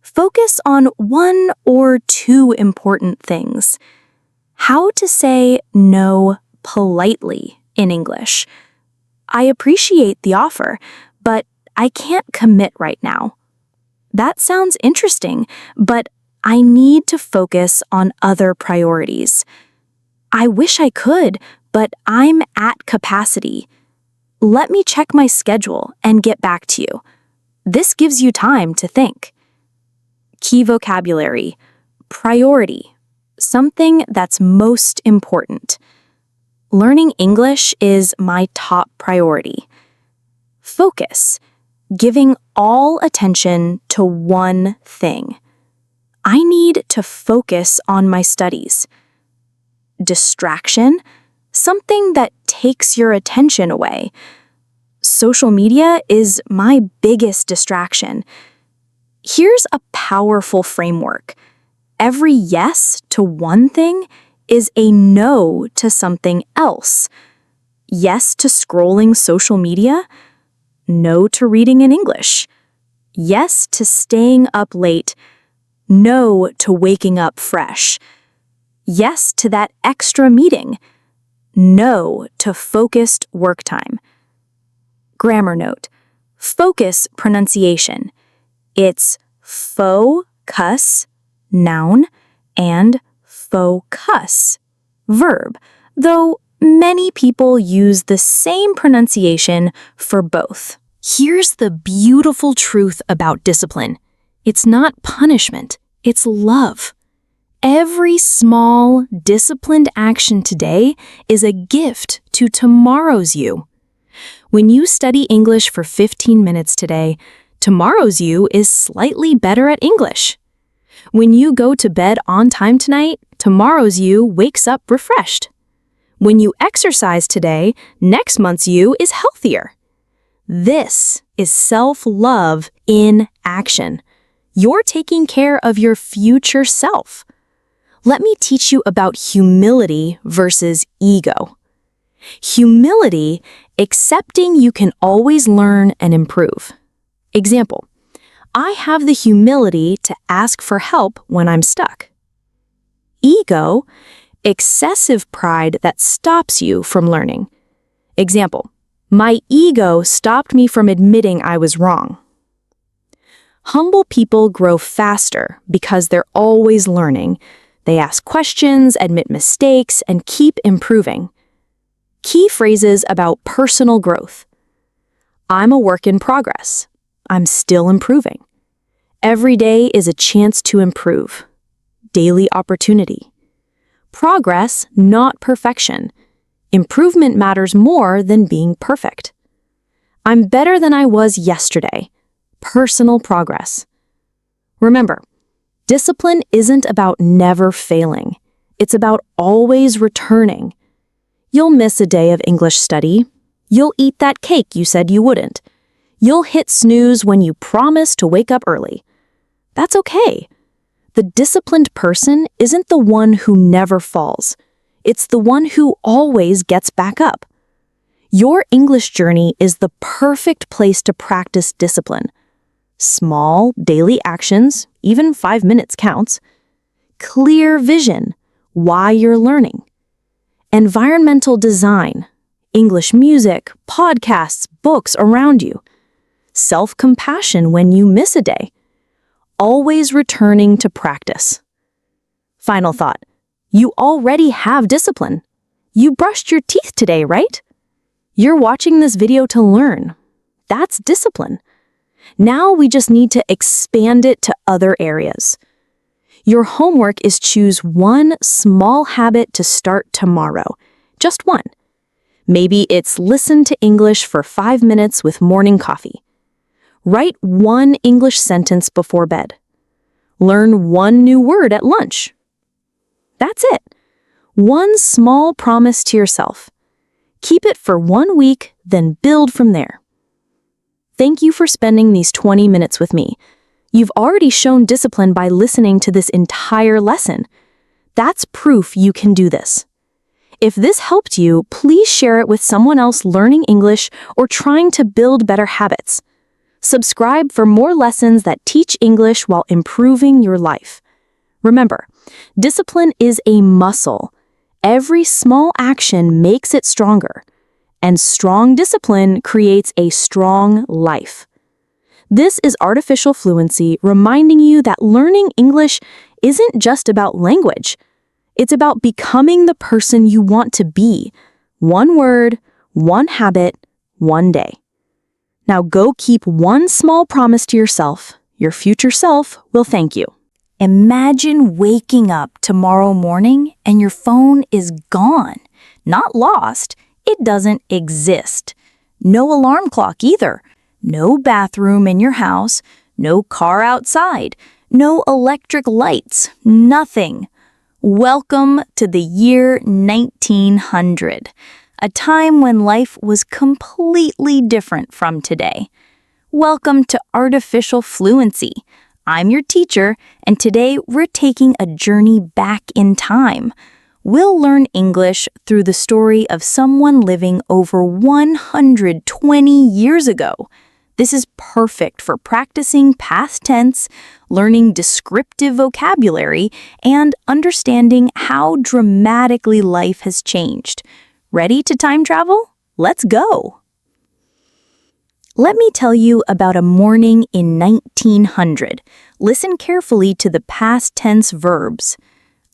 Focus on 1 or 2 important things. How to say no politely in English. I appreciate the offer, but I can't commit right now. That sounds interesting, but I need to focus on other priorities. I wish I could, but I'm at capacity. Let me check my schedule and get back to you. This gives you time to think. Key vocabulary. Priority. Something that's most important. Learning English is my top priority. Focus. Giving all attention to one thing. I need to focus on my studies. Distraction. Something that takes your attention away. Social media is my biggest distraction. Here's a powerful framework. Every yes to one thing is a no to something else. Yes to scrolling social media, no to reading in English. Yes to staying up late, no to waking up fresh. Yes to that extra meeting, no to focused work time. Grammar note, focus pronunciation. It's focus, noun, and focus, verb, though many people use the same pronunciation for both. Here's the beautiful truth about discipline. It's not punishment, it's love. Every small, disciplined action today is a gift to tomorrow's you. When you study English for 15 minutes today, tomorrow's you is slightly better at English. When you go to bed on time tonight, tomorrow's you wakes up refreshed. When you exercise today, next month's you is healthier. This is self-love in action. You're taking care of your future self. Let me teach you about humility versus ego. Humility, accepting you can always learn and improve. Example, I have the humility to ask for help when I'm stuck. Ego, excessive pride that stops you from learning. Example, my ego stopped me from admitting I was wrong. Humble people grow faster because they're always learning. They ask questions, admit mistakes, and keep improving. Key phrases about personal growth. I'm a work in progress. I'm still improving. Every day is a chance to improve. Daily opportunity. Progress, not perfection. Improvement matters more than being perfect. I'm better than I was yesterday. Personal progress. Remember, discipline isn't about never failing. It's about always returning. You'll miss a day of English study. You'll eat that cake you said you wouldn't. You'll hit snooze when you promise to wake up early. That's okay. The disciplined person isn't the one who never falls. It's the one who always gets back up. Your English journey is the perfect place to practice discipline. Small, daily actions, even 5 minutes counts. Clear vision, why you're learning. Environmental design, English music, podcasts, books around you. Self-compassion when you miss a day. Always returning to practice. Final thought, you already have discipline. You brushed your teeth today, right? You're watching this video to learn. That's discipline. Now we just need to expand it to other areas. Your homework is choose one small habit to start tomorrow. Just one. Maybe it's listen to English for 5 minutes with morning coffee. Write one English sentence before bed. Learn one new word at lunch. That's it. One small promise to yourself. Keep it for 1 week, then build from there. Thank you for spending these 20 minutes with me. You've already shown discipline by listening to this entire lesson. That's proof you can do this. If this helped you, please share it with someone else learning English or trying to build better habits. Subscribe for more lessons that teach English while improving your life. Remember, discipline is a muscle. Every small action makes it stronger, and strong discipline creates a strong life. This is Artificial Fluency reminding you that learning English isn't just about language. It's about becoming the person you want to be. One word, one habit, one day. Now go keep one small promise to yourself. Your future self will thank you. Imagine waking up tomorrow morning and your phone is gone. Not lost, it doesn't exist. No alarm clock either. No bathroom in your house. No car outside. No electric lights. Nothing. Welcome to the year 1900, a time when life was completely different from today. Welcome to Artificial Fluency. I'm your teacher, and today we're taking a journey back in time. We'll learn English through the story of someone living over 120 years ago. This is perfect for practicing past tense, learning descriptive vocabulary, and understanding how dramatically life has changed. Ready to time travel? Let's go! Let me tell you about a morning in 1900. Listen carefully to the past tense verbs.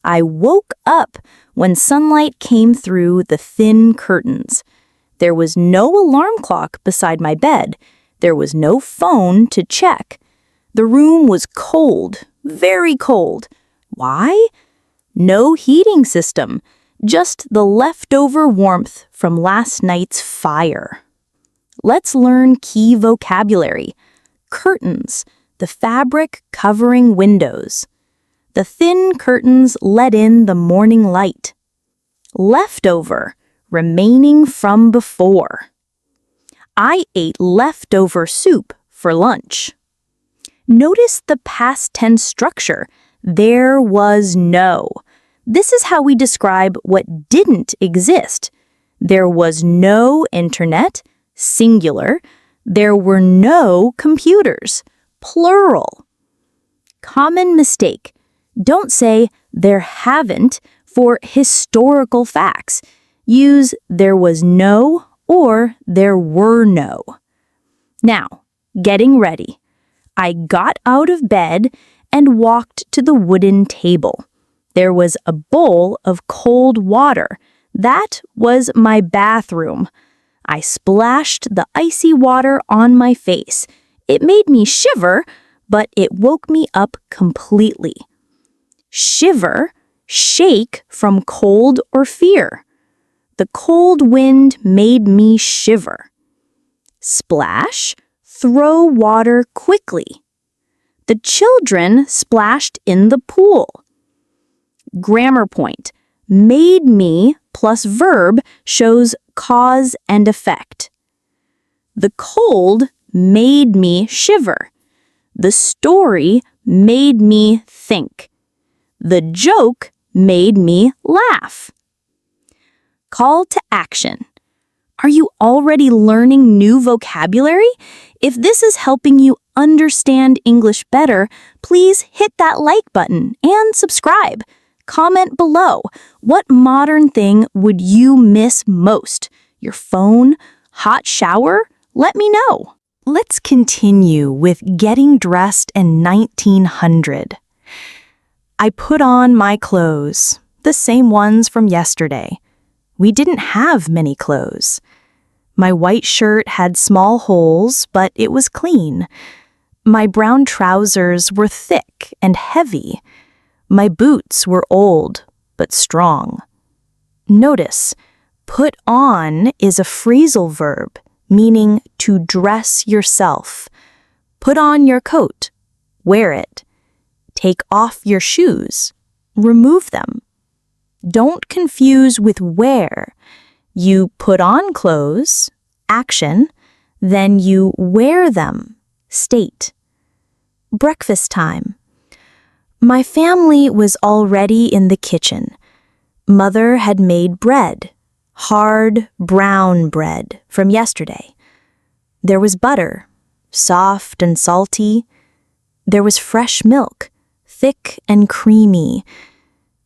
I woke up when sunlight came through the thin curtains. There was no alarm clock beside my bed. There was no phone to check. The room was cold, very cold. Why? No heating system, just the leftover warmth from last night's fire. Let's learn key vocabulary. Curtains, the fabric covering windows. The thin curtains let in the morning light. Leftover, remaining from before. I ate leftover soup for lunch. Notice the past tense structure. There was no. This is how we describe what didn't exist. There was no internet, singular. There were no computers, plural. Common mistake. Don't say there haven't for historical facts. Use there was no or there were no. Now, getting ready. I got out of bed and walked to the wooden table. There was a bowl of cold water. That was my bathroom. I splashed the icy water on my face. It made me shiver, but it woke me up completely. Shiver, shake from cold or fear. The cold wind made me shiver. Splash, throw water quickly. The children splashed in the pool. Grammar point. Made me plus verb shows cause and effect. The cold made me shiver. The story made me think. The joke made me laugh. Call to action. Are you already learning new vocabulary? If this is helping you understand English better, please hit that like button and subscribe. Comment below. What modern thing would you miss most? Your phone? Hot shower? Let me know. Let's continue with getting dressed in 1900. I put on my clothes, the same ones from yesterday. We didn't have many clothes. My white shirt had small holes, but it was clean. My brown trousers were thick and heavy. My boots were old, but strong. Notice, put on is a phrasal verb, meaning to dress yourself. Put on your coat. Wear it. Take off your shoes. Remove them. Don't confuse with wear. You put on clothes, action, then you wear them, state. Breakfast time. My family was already in the kitchen. Mother had made bread, hard brown bread from yesterday. There was butter, soft and salty. There was fresh milk, thick and creamy.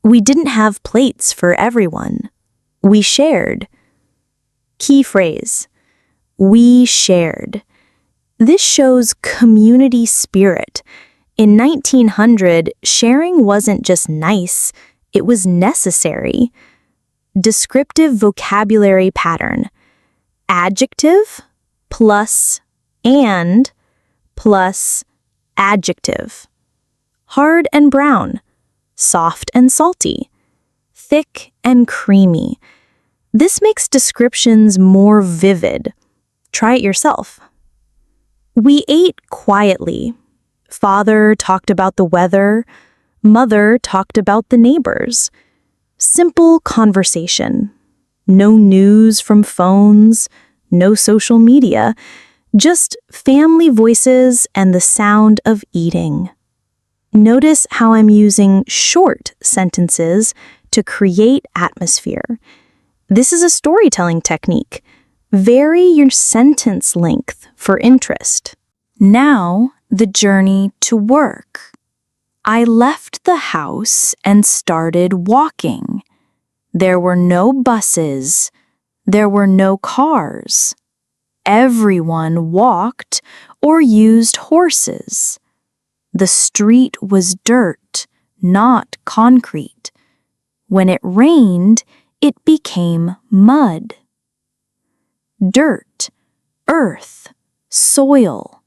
We didn't have plates for everyone. We shared. Key phrase. We shared. This shows community spirit. In 1900, sharing wasn't just nice, it was necessary. Descriptive vocabulary pattern. Adjective plus and plus adjective. Hard and brown. Soft and salty, thick and creamy. This makes descriptions more vivid. Try it yourself. We ate quietly. Father talked about the weather. Mother talked about the neighbors. Simple conversation. No news from phones, no social media, just family voices and the sound of eating. Notice how I'm using short sentences to create atmosphere. This is a storytelling technique. Vary your sentence length for interest. Now, the journey to work. I left the house and started walking. There were no buses. There were no cars. Everyone walked or used horses. The street was dirt, not concrete. When it rained, it became mud. Dirt, earth, soil.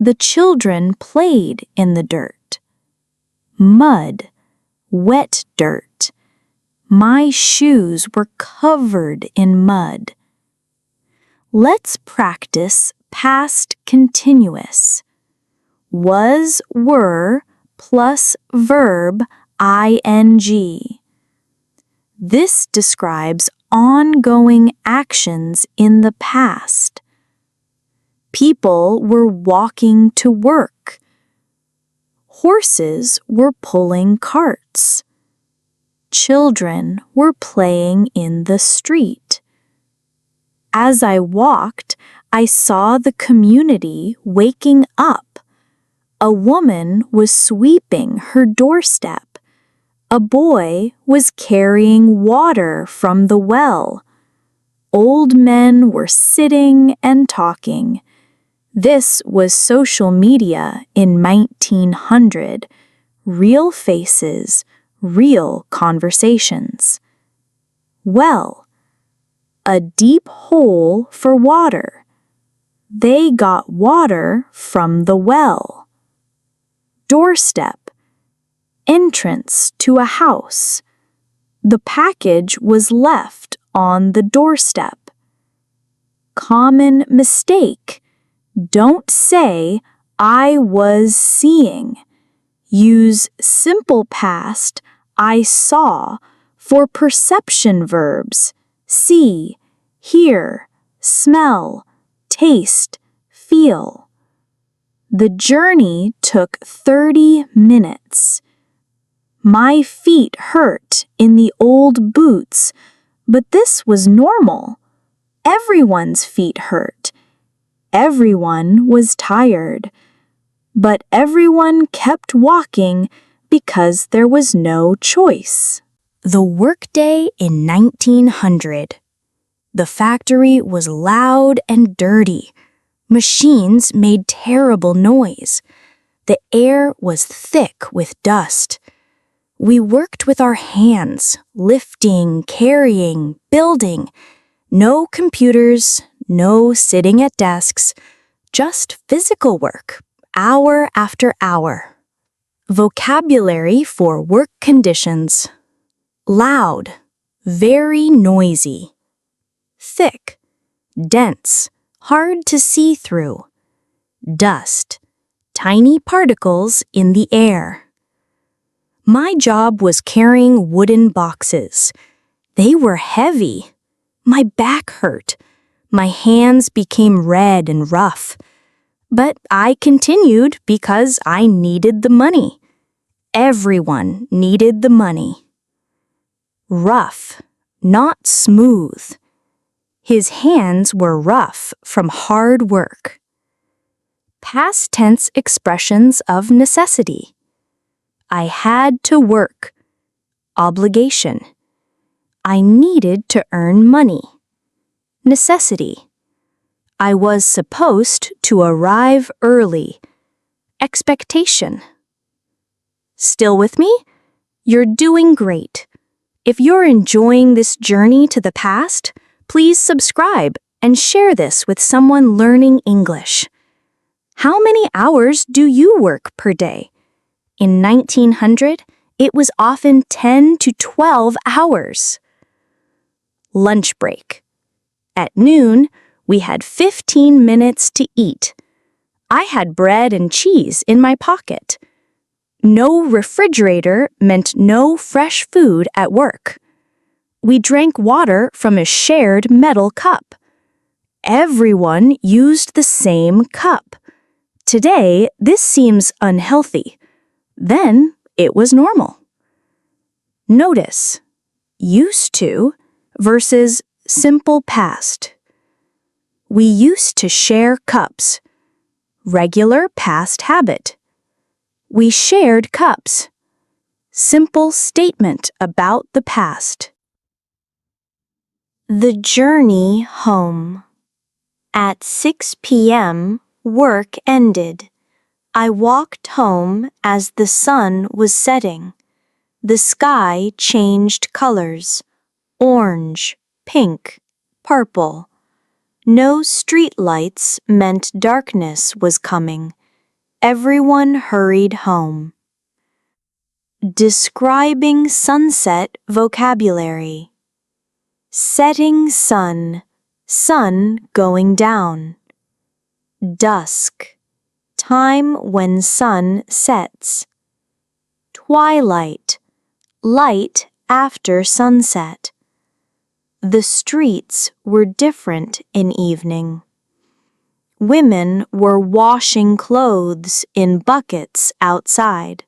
The children played in the dirt. Mud, wet dirt. My shoes were covered in mud. Let's practice past continuous. Was, were, plus verb, ing. This describes ongoing actions in the past. People were walking to work. Horses were pulling carts. Children were playing in the street. As I walked, I saw the community waking up. A woman was sweeping her doorstep. A boy was carrying water from the well. Old men were sitting and talking. This was social media in 1900. Real faces, real conversations. Well, a deep hole for water. They got water from the well. Doorstep. Entrance to a house. The package was left on the doorstep. Common mistake. Don't say, I was seeing. Use simple past, I saw, for perception verbs. See, hear, smell, taste, feel. The journey took 30 minutes. My feet hurt in the old boots, but this was normal. Everyone's feet hurt. Everyone was tired. But everyone kept walking because there was no choice. The workday in 1900. The factory was loud and dirty. Machines made terrible noise. The air was thick with dust. We worked with our hands, lifting, carrying, building. No computers, no sitting at desks, just physical work, hour after hour. Vocabulary for work conditions. Loud, very noisy. Thick, dense, hard to see through. Dust, tiny particles in the air. My job was carrying wooden boxes. They were heavy. My back hurt. My hands became red and rough. But I continued because I needed the money. Everyone needed the money. Rough, not smooth. His hands were rough from hard work. Past tense expressions of necessity. I had to work. Obligation. I needed to earn money. Necessity. I was supposed to arrive early. Expectation. Still with me? You're doing great. If you're enjoying this journey to the past, please subscribe and share this with someone learning English. How many hours do you work per day? In 1900, it was often 10 to 12 hours. Lunch break. At noon, we had 15 minutes to eat. I had bread and cheese in my pocket. No refrigerator meant no fresh food at work. We drank water from a shared metal cup. Everyone used the same cup. Today, this seems unhealthy. Then, it was normal. Notice, used to versus simple past. We used to share cups. Regular past habit. We shared cups. Simple statement about the past. The journey home. At 6 p.m., work ended. I walked home as the sun was setting. The sky changed colors. Orange, pink, purple. No street lights meant darkness was coming. Everyone hurried home. Describing sunset vocabulary. Setting sun, sun going down. Dusk, time when sun sets. Twilight, light after sunset. The streets were different in evening. Women were washing clothes in buckets outside.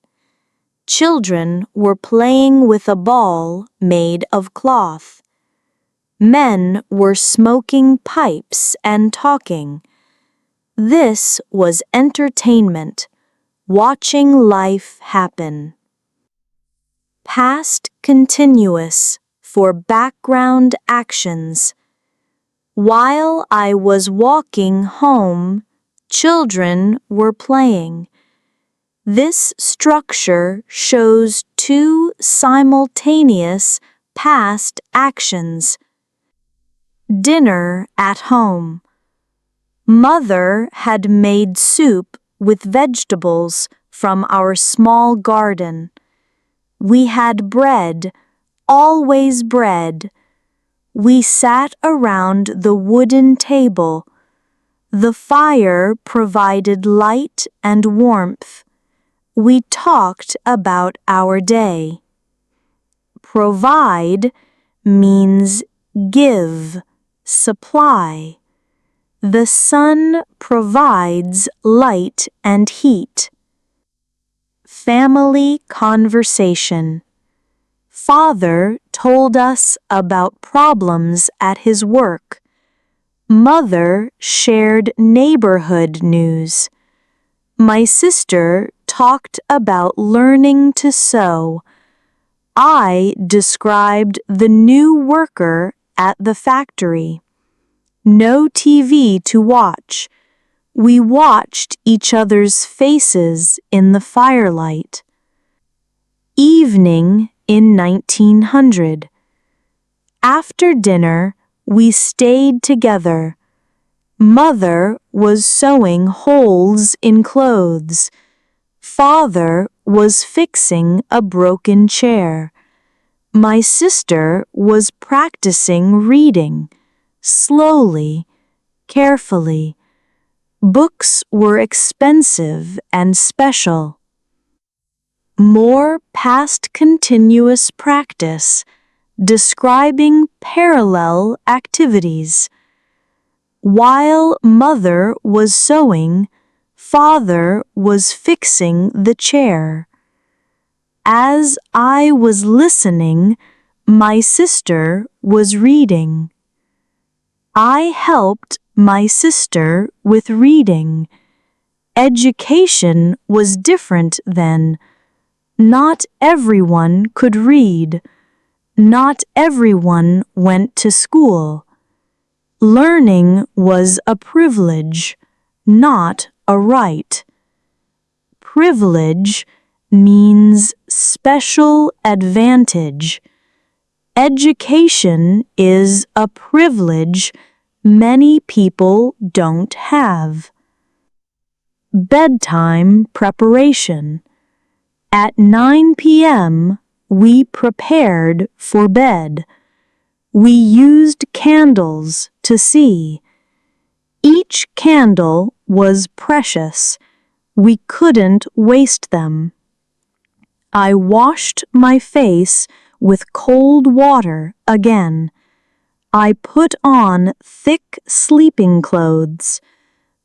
Children were playing with a ball made of cloth. Men were smoking pipes and talking. This was entertainment, watching life happen. Past continuous for background actions. While I was walking home, Children were playing. This structure shows two simultaneous past actions. Dinner at home. Mother had made soup with vegetables from our small garden. We had bread, always bread. We sat around the wooden table. The fire provided light and warmth. We talked about our day. Provide means give, supply. The sun provides light and heat. Family conversation. Father told us about problems at his work. Mother shared neighborhood news. My sister talked about learning to sew. I described the new worker at the factory. No TV to watch. We watched each other's faces in the firelight. Evening in 1900. After dinner, we stayed together. Mother was sewing holes in clothes. Father was fixing a broken chair. My sister was practicing reading, slowly, carefully. Books were expensive and special. More past continuous practice, describing parallel activities. While Mother was sewing, Father was fixing the chair. As I was listening, my sister was reading. I helped my sister with reading. Education was different then. Not everyone could read. Not everyone went to school. Learning was a privilege, not a right. Privilege means special advantage. Education is a privilege many people don't have. Bedtime preparation. At 9 p.m., we prepared for bed. We used candles to see. Each candle was precious. We couldn't waste them. I washed my face with cold water again. I put on thick sleeping clothes.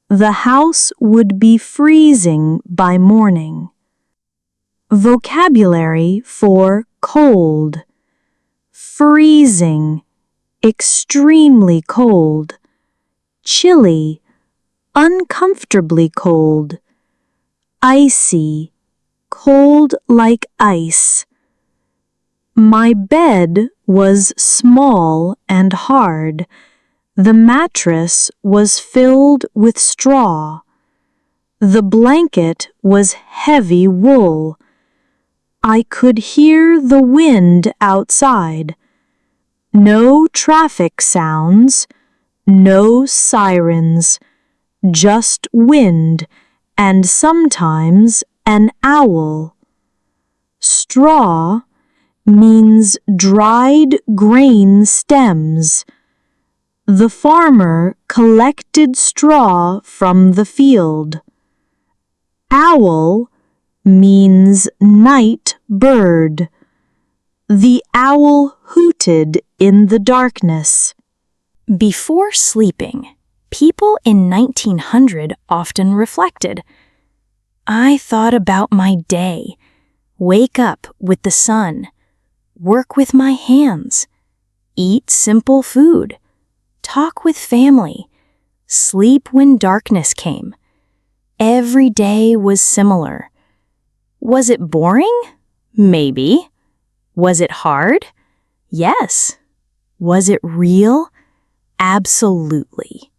The house would be freezing by morning. Vocabulary for cold. Freezing, extremely cold. Chilly, uncomfortably cold. Icy, cold like ice. My bed was small and hard. The mattress was filled with straw. The blanket was heavy wool. I could hear the wind outside. No traffic sounds, no sirens, just wind and sometimes an owl. Straw means dried grain stems. The farmer collected straw from the field. Owl means night bird. The owl hooted in the darkness. Before sleeping, people in 1900 often reflected. I thought about my day, wake up with the sun, work with my hands, eat simple food, talk with family, sleep when darkness came. Every day was similar. Was it boring? Maybe. Was it hard? Yes. Was it real? Absolutely.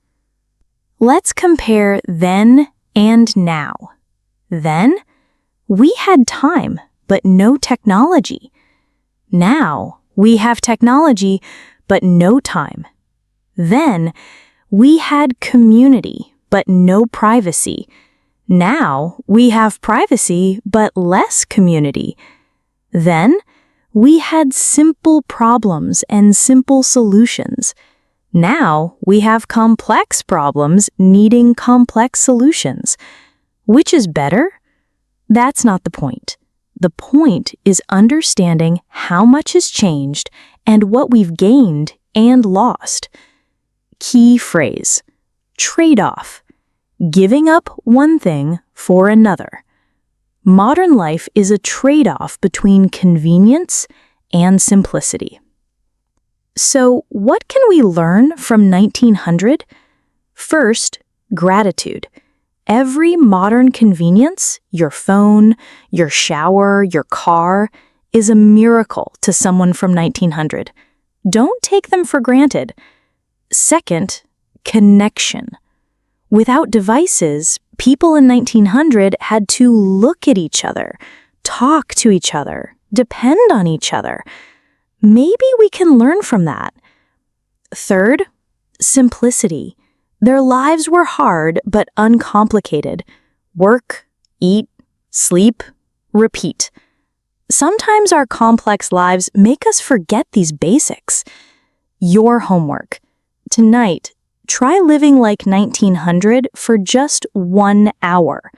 Let's compare then and now. Then, we had time, but no technology. Now, we have technology, but no time. Then, we had community, but no privacy. Now, we have privacy, but less community. Then, we had simple problems and simple solutions. Now, we have complex problems needing complex solutions. Which is better? That's not the point. The point is understanding how much has changed and what we've gained and lost. Key phrase: trade-off. Giving up one thing for another. Modern life is a trade-off between convenience and simplicity. So, what can we learn from 1900? First, gratitude. Every modern convenience, your phone, your shower, your car, is a miracle to someone from 1900. Don't take them for granted. Second, connection. Without devices, people in 1900 had to look at each other, talk to each other, depend on each other. Maybe we can learn from that. Third, simplicity. Their lives were hard but uncomplicated. Work, eat, sleep, repeat. Sometimes our complex lives make us forget these basics. Your homework. Tonight, try living like 1900 for just 1 hour.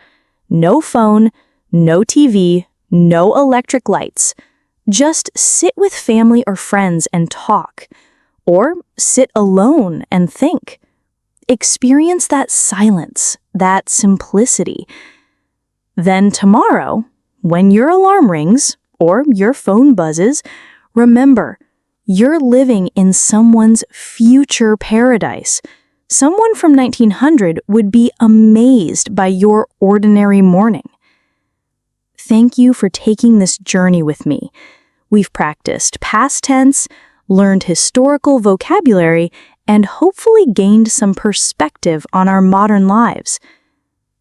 No phone, no TV, no electric lights. Just sit with family or friends and talk. Or sit alone and think. Experience that silence, that simplicity. Then tomorrow, when your alarm rings or your phone buzzes, remember, you're living in someone's future paradise. Someone from 1900 would be amazed by your ordinary morning. Thank you for taking this journey with me. We've practiced past tense, learned historical vocabulary, and hopefully gained some perspective on our modern lives.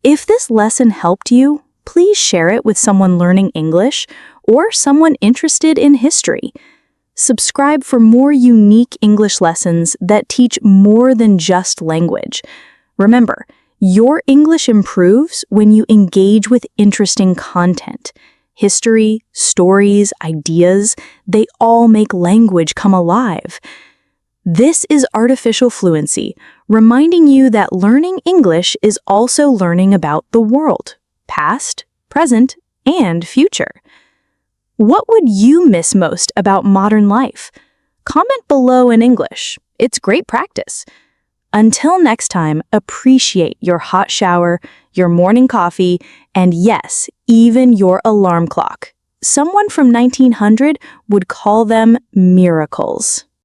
If this lesson helped you, please share it with someone learning English or someone interested in history. Subscribe for more unique English lessons that teach more than just language. Remember, your English improves when you engage with interesting content. History, stories, ideas, they all make language come alive. This is Artificial Fluency, reminding you that learning English is also learning about the world, past, present, and future. What would you miss most about modern life? Comment below in English. It's great practice. Until next time, appreciate your hot shower, your morning coffee, and yes, even your alarm clock. Someone from 1900 would call them miracles.